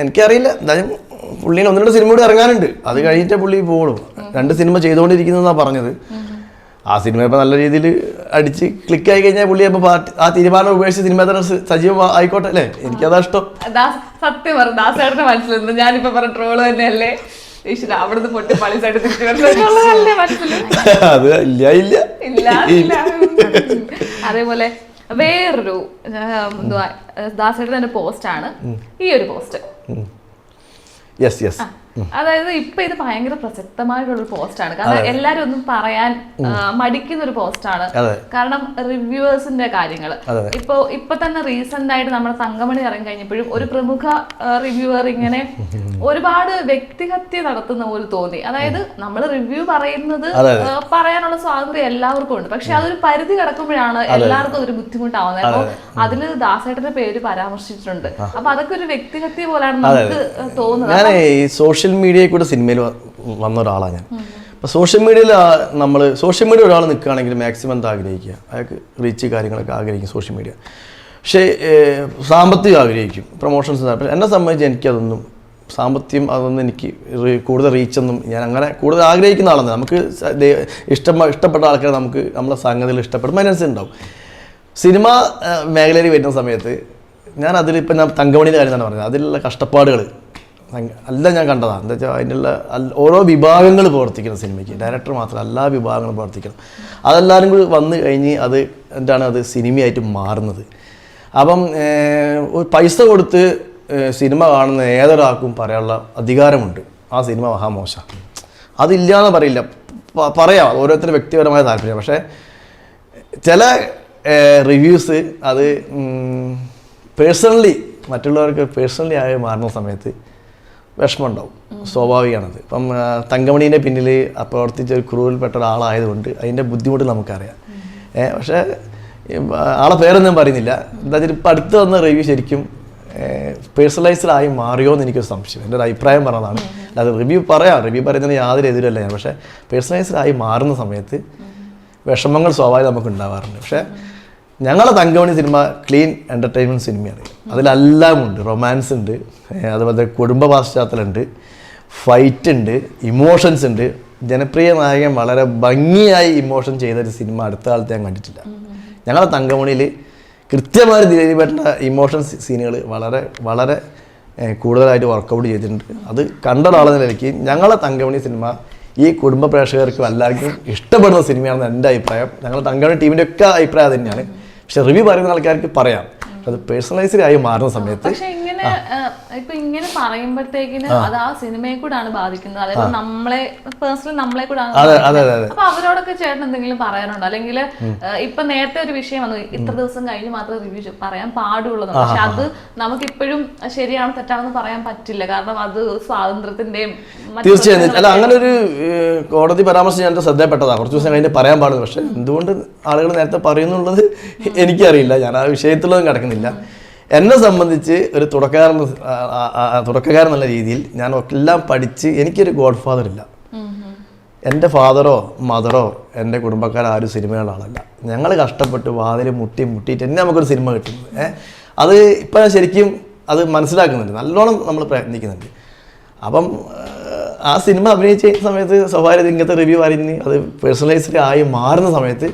എനിക്കറിയില്ല, എന്തായാലും പുള്ളീനെ 1-2 സിനിമ കൂടി ഇറങ്ങാനുണ്ട്. അത് കഴിഞ്ഞിട്ടേ പുള്ളി പോകുള്ളൂ. 2 സിനിമ ചെയ്തുകൊണ്ടിരിക്കുന്നതെന്നാണ് പറഞ്ഞത്. ആ സിനിമ ഇപ്പം നല്ല രീതിയിൽ അടിച്ച് ക്ലിക്കായി കഴിഞ്ഞാൽ പുള്ളി അപ്പോൾ പാർട്ടി ആ തീരുമാനം ഉപേക്ഷിച്ച് സിനിമ തന്നെ സജീവം ആയിക്കോട്ടെ അല്ലേ. എനിക്കതാ ഇഷ്ടം. സത്യം പറഞ്ഞു ദാസേട്ടന്റെ മനസ്സിലുണ്ട്. ഞാനിപ്പോ പറഞ്ഞ ട്രോള് തന്നെയല്ലേ ഈശ്വര, അവിടുന്ന് പൊട്ടി പളിസായിട്ട് തിരിച്ചു വരണല്ലേ മനസ്സിലായി. അത് ഇല്ല. അതേപോലെ വേറൊരു എന്തുവാ ദാസേട്ടൻ്റെ പോസ്റ്റാണ് ഈ ഒരു പോസ്റ്റ്. അതായത് ഇപ്പൊ ഇത് ഭയങ്കര പ്രസക്തമായിട്ടുള്ള പോസ്റ്റാണ്. കാരണം എല്ലാരും ഒന്നും പറയാൻ മടിക്കുന്ന ഒരു പോസ്റ്റാണ്. കാരണം റിവ്യൂവേഴ്സിന്റെ കാര്യങ്ങൾ ഇപ്പൊ തന്നെ റീസെന്റ് ആയിട്ട് നമ്മുടെ തങ്കമണി ഇറങ്ങി കഴിഞ്ഞപ്പോഴും ഒരു പ്രമുഖ റിവ്യൂവർ ഇങ്ങനെ ഒരുപാട് വ്യക്തിഹത്യ നടത്തുന്ന പോലെ തോന്നി. അതായത് നമ്മൾ റിവ്യൂ പറയുന്നത് പറയാനുള്ള സ്വാതന്ത്ര്യം എല്ലാവർക്കും ഉണ്ട്, പക്ഷെ അതൊരു പരിധി കിടക്കുമ്പോഴാണ് എല്ലാവർക്കും ഒരു ബുദ്ധിമുട്ടാവുന്നത്. അപ്പൊ അതില് ദാസേട്ടന്റെ പേര് പരാമർശിച്ചിട്ടുണ്ട്. അപ്പൊ അതൊക്കെ ഒരു വ്യക്തിഹത്യ പോലെയാണ് നമുക്ക് തോന്നുന്നത്. സോഷ്യൽ മീഡിയയിൽ കൂടെ സിനിമയിൽ വന്ന ഒരാളാണ് ഞാൻ. അപ്പോൾ സോഷ്യൽ മീഡിയയിൽ ഒരാൾ നിൽക്കുകയാണെങ്കിൽ മാക്സിമം എന്താ ആഗ്രഹിക്കുക, അയാൾക്ക് റീച്ച് കാര്യങ്ങളൊക്കെ ആഗ്രഹിക്കും സോഷ്യൽ മീഡിയ. പക്ഷേ സാമ്പത്തികം ആഗ്രഹിക്കും, പ്രൊമോഷൻസ്. എന്നെ സംബന്ധിച്ച് എനിക്കതൊന്നും സാമ്പത്തികം അതൊന്നും എനിക്ക് കൂടുതൽ റീച്ചൊന്നും ഞാൻ അങ്ങനെ കൂടുതൽ ആഗ്രഹിക്കുന്ന ആളെന്ന്. നമുക്ക് ഇഷ്ടപ്പെട്ട ആൾക്കാരെ നമുക്ക് നമ്മളെ സംഗതിയിൽ ഇഷ്ടപ്പെടും, മനസ്സിലുണ്ടാവും. സിനിമ മേഖലയിൽ വരുന്ന സമയത്ത് ഞാൻ അതിലിപ്പോൾ ഞാൻ തങ്കമണിയുടെ കാര്യം തന്നെ പറഞ്ഞത്, അതിലുള്ള കഷ്ടപ്പാടുകൾ എല്ലാം ഞാൻ കണ്ടതാണ്. എന്താ വെച്ചാൽ അതിനുള്ള ഓരോ വിഭാഗങ്ങൾ പ്രവർത്തിക്കണം സിനിമയ്ക്ക്, ഡയറക്ടർ മാത്രമല്ല എല്ലാ വിഭാഗങ്ങളും പ്രവർത്തിക്കണം. അതെല്ലാവരും കൂടി വന്നു കഴിഞ്ഞ് അത് എന്താണ് അത് സിനിമയായിട്ട് മാറുന്നത്. അപ്പം പൈസ കൊടുത്ത് സിനിമ കാണുന്ന ഏതൊരാൾക്കും പറയാനുള്ള അധികാരമുണ്ട് ആ സിനിമ മഹാമോശം. അതില്ലാന്ന് പറയില്ല, പറയാം, ഓരോരുത്തരും വ്യക്തിപരമായ താല്പര്യം. പക്ഷേ ചില റിവ്യൂസ് അത് പേഴ്സണലി മറ്റുള്ളവർക്ക് പേഴ്സണലി ആയി മാറുന്ന സമയത്ത് വിഷമം ഉണ്ടാവും, സ്വാഭാവികമാണത്. ഇപ്പം തങ്കമണീൻ്റെ പിന്നിൽ പ്രവർത്തിച്ച ഒരു ക്രൂവിൽപ്പെട്ട ഒരാളായതുകൊണ്ട് അതിൻ്റെ ബുദ്ധിമുട്ട് നമുക്കറിയാം. പക്ഷേ ആളെ പേരൊന്നും പറയുന്നില്ല. എന്താ വെച്ചാൽ ഇപ്പം അടുത്ത് വന്ന റിവ്യൂ ശരിക്കും പേഴ്സണലൈസ്ഡ് ആയി മാറിയോ എന്ന് എനിക്കൊരു സംശയം. എൻ്റെ ഒരു അഭിപ്രായം പറഞ്ഞതാണ്. അല്ലാതെ റിവ്യൂ പറയുന്നതിന് യാതൊരു എതിരല്ല ഞാൻ. പക്ഷേ പേഴ്സണലൈസ്ഡ് ആയി മാറുന്ന സമയത്ത് വിഷമങ്ങൾ സ്വാഭാവികം നമുക്ക് ഉണ്ടാവാറുണ്ട്. പക്ഷേ ഞങ്ങളെ തങ്കമണി സിനിമ ക്ലീൻ എൻ്റർടൈൻമെൻറ്റ് സിനിമയാണ്. അതിലെല്ലാം ഉണ്ട്. റൊമാൻസ് ഉണ്ട്, അതുപോലെ കുടുംബ പശ്ചാത്തലമുണ്ട്, ഫൈറ്റ് ഉണ്ട്, ഇമോഷൻസ് ഉണ്ട്. ജനപ്രിയ നായകൻ വളരെ ഭംഗിയായി ഇമോഷൻ ചെയ്തൊരു സിനിമ അടുത്ത കാലത്ത് ഞാൻ കണ്ടിട്ടില്ല. ഞങ്ങളെ തങ്കമണിയിൽ കൃത്യമായി ദിലീപേട്ട ഇമോഷൻ സീനുകൾ വളരെ വളരെ കൂടുതലായിട്ട് വർക്കൗട്ട് ചെയ്തിട്ടുണ്ട്. അത് കണ്ട ഒരാളെന്ന നിലയ്ക്ക് ഞങ്ങളെ തങ്കമണി സിനിമ ഈ കുടുംബ പ്രേക്ഷകർക്കും എല്ലാവർക്കും ഇഷ്ടപ്പെടുന്ന സിനിമയാണെന്ന് എൻ്റെ അഭിപ്രായം. ഞങ്ങളുടെ തങ്കമണി ടീമിൻ്റെ ഒക്കെ അഭിപ്രായം തന്നെയാണ്. പക്ഷെ റിവ്യൂ പറയുന്ന ആൾക്കാർക്ക് പറയാം, അത് പേഴ്സണലൈസ്ഡ് ആയി മാറുന്ന സമയത്ത് പക്ഷെ ഇങ്ങനെ പറയുമ്പോഴത്തേക്കിന് അത് ആ സിനിമയെ കൂടാണ് ബാധിക്കുന്നത്. അതായത് നമ്മളെ പേഴ്സണലി നമ്മളെ കൂടാണ്. അപ്പൊ അവരോടൊക്കെ ചേട്ടൻ എന്തെങ്കിലും പറയാനുണ്ടോ? അല്ലെങ്കിൽ ഇപ്പൊ നേരത്തെ ഒരു വിഷയം വന്നു, ഇത്ര ദിവസം കഴിഞ്ഞ് മാത്രമേ റിവ്യൂ പറയാൻ പാടുള്ളൂ. പക്ഷെ അത് നമുക്ക് ഇപ്പോഴും ശരിയാണോ തെറ്റാണെന്ന് പറയാൻ പറ്റില്ല. കാരണം അത് സ്വാതന്ത്ര്യത്തിന്റെയും തീർച്ചയായും അല്ല, അങ്ങനെ ഒരു കോടതി പരാമർശം ഞാൻ ശ്രദ്ധപ്പെട്ടതാണ്. കുറച്ച് ദിവസം കഴിഞ്ഞ് പറയാൻ പാടുള്ളൂ. പക്ഷെ എന്തുകൊണ്ട് ആളുകൾ നേരത്തെ പറയുന്നുള്ളത് എനിക്കറിയില്ല. ഞാൻ ആ വിഷയത്തിലൊന്നും കിടക്കുന്നില്ല. എന്നെ സംബന്ധിച്ച് ഒരു തുടക്കക്കാരൻ എന്നുള്ള രീതിയിൽ ഞാൻ എല്ലാം പഠിച്ച് എനിക്കൊരു ഗോഡ് ഫാദർ ഇല്ല. എൻ്റെ ഫാദറോ മദറോ എൻ്റെ കുടുംബക്കാരും സിനിമയുടെ ആളല്ല. ഞങ്ങൾ കഷ്ടപ്പെട്ട് വാതിൽ മുട്ടിയിട്ട് തന്നെ നമുക്കൊരു സിനിമ കിട്ടുന്നത്. അത് ഇപ്പം ശരിക്കും അത് മനസ്സിലാക്കുന്നുണ്ട്, നല്ലോണം നമ്മൾ പ്രയത്നിക്കുന്നുണ്ട്. അപ്പം ആ സിനിമ അഭിനയിച്ച സമയത്ത് സ്വാഭാവിക ഇങ്ങനത്തെ റിവ്യൂ പറഞ്ഞ് അത് പേഴ്സണലൈസ്ഡ് ആയി മാറുന്ന സമയത്ത്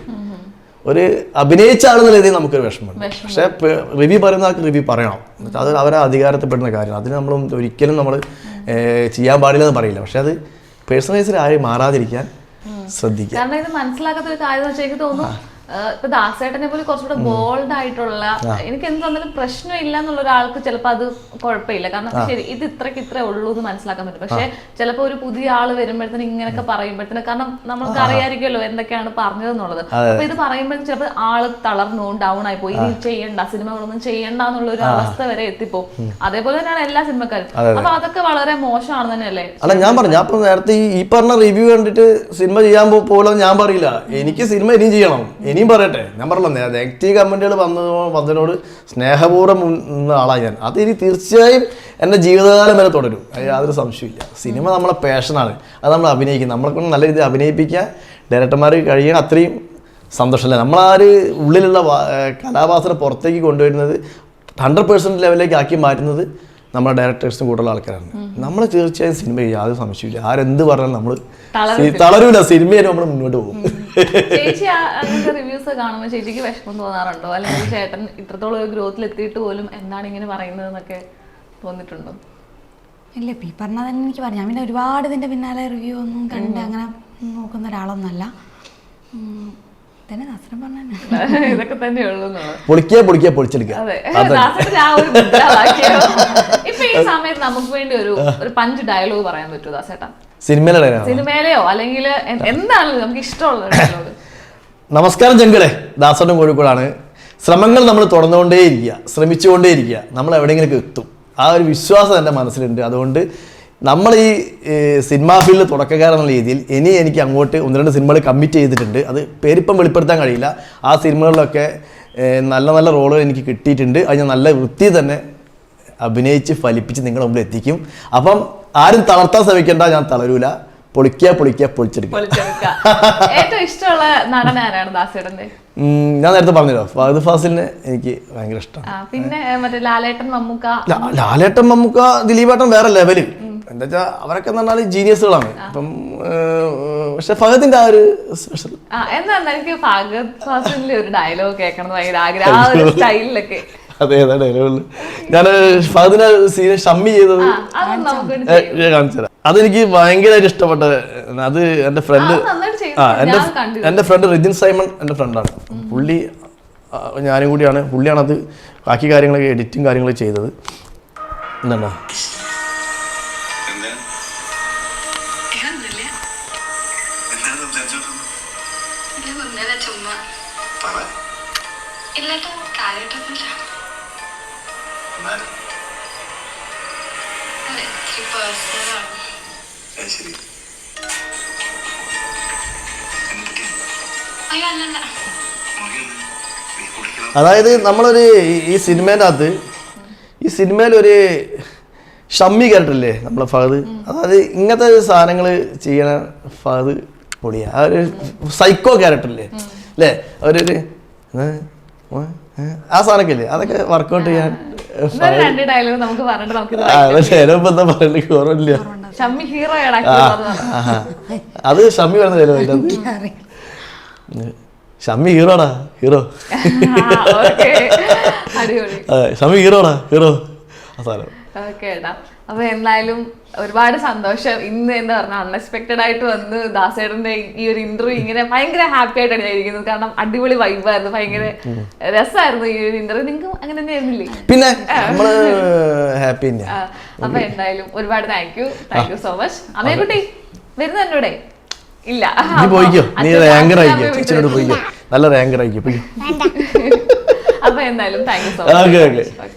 ഒരു അഭിനയിച്ച ആളെന്ന രീതിയിൽ നമുക്കൊരു വിഷമമുണ്ട്. പക്ഷേ റിവ്യൂ പറയുന്ന ആൾക്ക് റിവ്യൂ പറയണം. അത് അവരെ അധികാരത്തിൽപ്പെടുന്ന കാര്യമാണ്. അതിന് നമ്മൾ ഒരിക്കലും നമ്മൾ ചെയ്യാൻ പാടില്ലെന്ന് പറയില്ല. പക്ഷെ അത് പേഴ്സണലൈസ്ഡ് ആയി മാറാതിരിക്കാൻ ശ്രദ്ധിക്കുക. കാരണം ഇത് മനസ്സിലാക്കാത്ത ഒരു കാര്യം വെച്ചാൽ എനിക്ക് തോന്നുന്നു ഇപ്പൊ ദാസേട്ടനെ പോലെ കുറച്ചുകൂടെ ബോൾഡ് ആയിട്ടുള്ള, എനിക്ക് എന്ത് തോന്നാലും പ്രശ്നമില്ല എന്നുള്ള ഒരാൾക്ക് ചിലപ്പോൾ അത് കുഴപ്പമില്ല. കാരണം ശരി ഇത് ഇത്രേ ഉള്ളൂ എന്ന് മനസ്സിലാക്കാൻ പറ്റും. പക്ഷെ ചിലപ്പോൾ ഒരു പുതിയ ആള് വരുമ്പോഴത്തേന് ഇങ്ങനെയൊക്കെ പറയുമ്പോഴത്തേന്, കാരണം നമുക്ക് അറിയാമായിരിക്കുമല്ലോ എന്തൊക്കെയാണ് പറഞ്ഞതെന്നുള്ളത്. അപ്പൊ ഇത് പറയുമ്പോഴത്തേന് ചിലപ്പോൾ ആള് തളർന്നു ഡൗൺ ആയി പോയി, ഇനി ചെയ്യണ്ട സിനിമകളൊന്നും ചെയ്യണ്ട എന്നുള്ള ഒരു അവസ്ഥ വരെ എത്തിപ്പോകും. അതേപോലെ തന്നെയാണ് എല്ലാ സിനിമക്കാരും. അപ്പൊ അതൊക്കെ വളരെ മോശമാണ് തന്നെയല്ലേ? അല്ല, ഞാൻ പറഞ്ഞു, ഞാൻ നേരത്തെ ഈ പറഞ്ഞ റിവ്യൂ കണ്ടിട്ട് സിനിമ ചെയ്യാൻ പോലെന്ന് ഞാൻ പറയില്ല. എനിക്ക് സിനിമ ഇനിയും ചെയ്യണം, ഇനിയും പറയട്ടെ. ഞാൻ പറഞ്ഞല്ലോ, നെഗറ്റീവ് കമന്റുകൾ വന്നതിനോട് സ്നേഹപൂർവ്വം നിന്ന ആളാണ് ഞാൻ. അത് ഇനി തീർച്ചയായും എൻ്റെ ജീവിതകാലം വരെ തുടരും, യാതൊരു സംശയമില്ല. സിനിമ നമ്മളെ പാഷനാണ്, അത് നമ്മൾ അഭിനയിക്കും. നമ്മളെ കൊണ്ട് നല്ല രീതിയിൽ അഭിനയിപ്പിക്കാൻ ഡയറക്ടർമാർക്ക് കഴിയണം. അത്രയും സന്തോഷമല്ലേ. നമ്മളാര് ഉള്ളിലുള്ള കലാവാസന പുറത്തേക്ക് കൊണ്ടുവരുന്നത് 100% ലെവലിലേക്ക് ആക്കി മാറ്റുന്നത് നമ്മുടെ ഡയറക്ടേഴ്സിനും കൂടുതലുള്ള ആൾക്കാരാണ്. നമ്മൾ തീർച്ചയായും സിനിമ യാതൊരു സംശയമില്ല. ആരെന്ത് പറഞ്ഞാൽ നമ്മൾ തളരൂല. സിനിമയായിട്ട് നമ്മൾ മുന്നോട്ട് പോകും. ചേച്ചി അങ്ങനത്തെ റിവ്യൂസ് കാണുമ്പോൾ ചേച്ചിക്ക് വിഷമം തോന്നാറുണ്ടോ? അല്ലെങ്കിൽ ചേട്ടൻ ഇത്രത്തോളം ഒരു ഗ്രോത്തിൽ എത്തിയിട്ട് പോലും എന്താണ് ഇങ്ങനെ പറയുന്നത് എന്നൊക്കെ തോന്നിയിട്ടുണ്ടോ? ഇല്ല, ഈ പറഞ്ഞാൽ തന്നെ എനിക്ക് പറയാം. ഞാൻ പിന്നെ ഒരുപാട് ഇതിൻ്റെ പിന്നാലെ റിവ്യൂ ഒന്നും കണ്ട് അങ്ങനെ നോക്കുന്ന ഒരാളൊന്നുമല്ല. ഇതൊക്കെ തന്നെയുള്ളൂ. പൊളിച്ചെടുക്കുക. ഇപ്പൊ ഈ സമയത്ത് നമുക്ക് വേണ്ടി ഒരു പഞ്ച് ഡയലോഗ് പറയാൻ പറ്റുമോ ദാസേട്ടാ? സിനിമയിലെയോ അല്ലെങ്കിൽ എന്താണല്ലോ നമുക്ക് ഇഷ്ടമുള്ള ഡയലോഗ്? നമസ്കാരം ചെങ്കളെ, ദാസേട്ടൻ കോഴിക്കോടാണ്. ശ്രമങ്ങൾ നമ്മൾ ശ്രമിച്ചുകൊണ്ടേയിരിക്കുക. നമ്മൾ എവിടെയെങ്കിലും എത്തും. ആ ഒരു വിശ്വാസം എൻ്റെ മനസ്സിലുണ്ട്. അതുകൊണ്ട് നമ്മൾ ഈ സിനിമാ ഫീൽഡിൽ തുടക്കക്കാരെന്നുള്ള രീതിയിൽ ഇനി എനിക്ക് അങ്ങോട്ട് 1-2 സിനിമകൾ കമ്മിറ്റ് ചെയ്തിട്ടുണ്ട്. അത് പേരിപ്പം വെളിപ്പെടുത്താൻ കഴിയില്ല. ആ സിനിമകളിലൊക്കെ നല്ല നല്ല റോളുകൾ എനിക്ക് കിട്ടിയിട്ടുണ്ട്. അത് ഞാൻ നല്ല വൃത്തി തന്നെ അഭിനയിച്ച് ഫലിപ്പിച്ച് നിങ്ങളുടെ മുമ്പിൽ എത്തിക്കും. അപ്പം ആരും തളർത്താൻ ശ്രമിക്കേണ്ട, ഞാൻ തളരൂല. പൊളിച്ചെടുക്കുക. ഏറ്റവും ഇഷ്ടമുള്ള നടൻ ആരാണ് ദാസേട്ടന്റെ? ഞാൻ നേരത്തെ പറഞ്ഞല്ലോ, ഫഹദ് ഫാസിലിനെ എനിക്ക് ഭയങ്കര ഇഷ്ടമാണ്. പിന്നെ മറ്റേ ലാലേട്ടൻ മമ്മൂക്ക ദിലീപേട്ടൻ വേറെ ലെവല്. എന്താ വെച്ചാൽ അവരൊക്കെ എന്ന് പറഞ്ഞാൽ ജീനിയസുകളാണ്. അപ്പം പക്ഷെ ഫഹദിന്റെ ആ ഒരു സ്പെഷ്യൽ എന്താ എനിക്ക് ഫഹദ് ഫാസിലിന്റെ ഒരു ഡയലോഗ് കേൾക്കണം ഭയങ്കര ആഗ്രഹം, ആ ഒരു സ്റ്റൈലിലൊക്കെ. അതെ, ഡയലോഗ് ഞാൻ ഫഹദിനെ സീനെ ഷമ്മി ചെയ്തത് കാണിച്ചു തരാം. അതെനിക്ക് ഭയങ്കരമായിട്ട് ഇഷ്ടപ്പെട്ട. അത് എൻ്റെ ഫ്രണ്ട് റിജിൻ സൈമൺ എൻ്റെ ഫ്രണ്ടാണ്. പുള്ളി ഞാനും കൂടിയാണ്. പുള്ളിയാണ് അത് ബാക്കി കാര്യങ്ങളൊക്കെ എഡിറ്റിങ് കാര്യങ്ങളൊക്കെ ചെയ്തത്. എന്താ അതായത് നമ്മളൊരു ഈ സിനിമയിലൊരു ഷമ്മി ക്യാരക്ടറില്ലേ നമ്മളെ ഫഹദ്, അതായത് ഇങ്ങനത്തെ സാധനങ്ങൾ ചെയ്യണ ഫഹദ് പൊളിയാ. ആ ഒരു സൈക്കോ ക്യാരക്ടറില്ലേ അല്ലേ, അവരൊരു ആ സാധനമൊക്കെ ഇല്ലേ, അതൊക്കെ വർക്കൗട്ട് ചെയ്യാൻ രണ്ട് ഡയലോഗ് നമുക്ക് പറഞ്ഞിട്ട് നമുക്ക് എന്താ പറയണെങ്കിൽ ഓർമ്മയില്ല. ഷമ്മി ഹീറോയാണ് അത് ഷമ്മി പറഞ്ഞ ഡയലോഗ്, ഷമ്മി ഹീറോടാ ഹീറോ, അടിപൊളി. ഷമ്മി ഹീറോടാ ഹീറോ ആ സാധനം. ഓക്കെ ഏട്ടാ, അപ്പൊ എന്തായാലും ഒരുപാട് സന്തോഷം. ഇന്ന് എന്താ പറഞ്ഞ അൺഎക്സ്പെക്ടഡ് ആയിട്ട് വന്ന് ദാസേട്ടന്റെ ഈ ഒരു ഇന്റർവ്യൂ ഇങ്ങനെ ഭയങ്കര ഹാപ്പി ആയിട്ടാണ് ഞാൻ ഇരിക്കുന്നത്. കാരണം അടിപൊളി വൈബായിരുന്നു, ഭയങ്കര രസമായിരുന്നു ഈ ഒരു ഇന്റർവ്യൂ. നിങ്ങൾക്ക് അങ്ങനെ തന്നെ ആയിരുന്നില്ലേ? പിന്നെ നമ്മള് ഹാപ്പി. അപ്പൊ എന്തായാലും ഒരുപാട് താങ്ക് യു സോ മച്ച്. അമ്മയെക്കുട്ടി വരുന്ന എന്നോടെ ഇല്ല, നീ പോയിക്കോ, നീ റാങ്കർ ആയിക്കോ, ചേച്ചിനോട് പോയിക്കോ, നല്ല റാങ്കർ ആയിക്കോ. അപ്പൊ എന്തായാലും താങ്ക് യു സോ മച്ച്.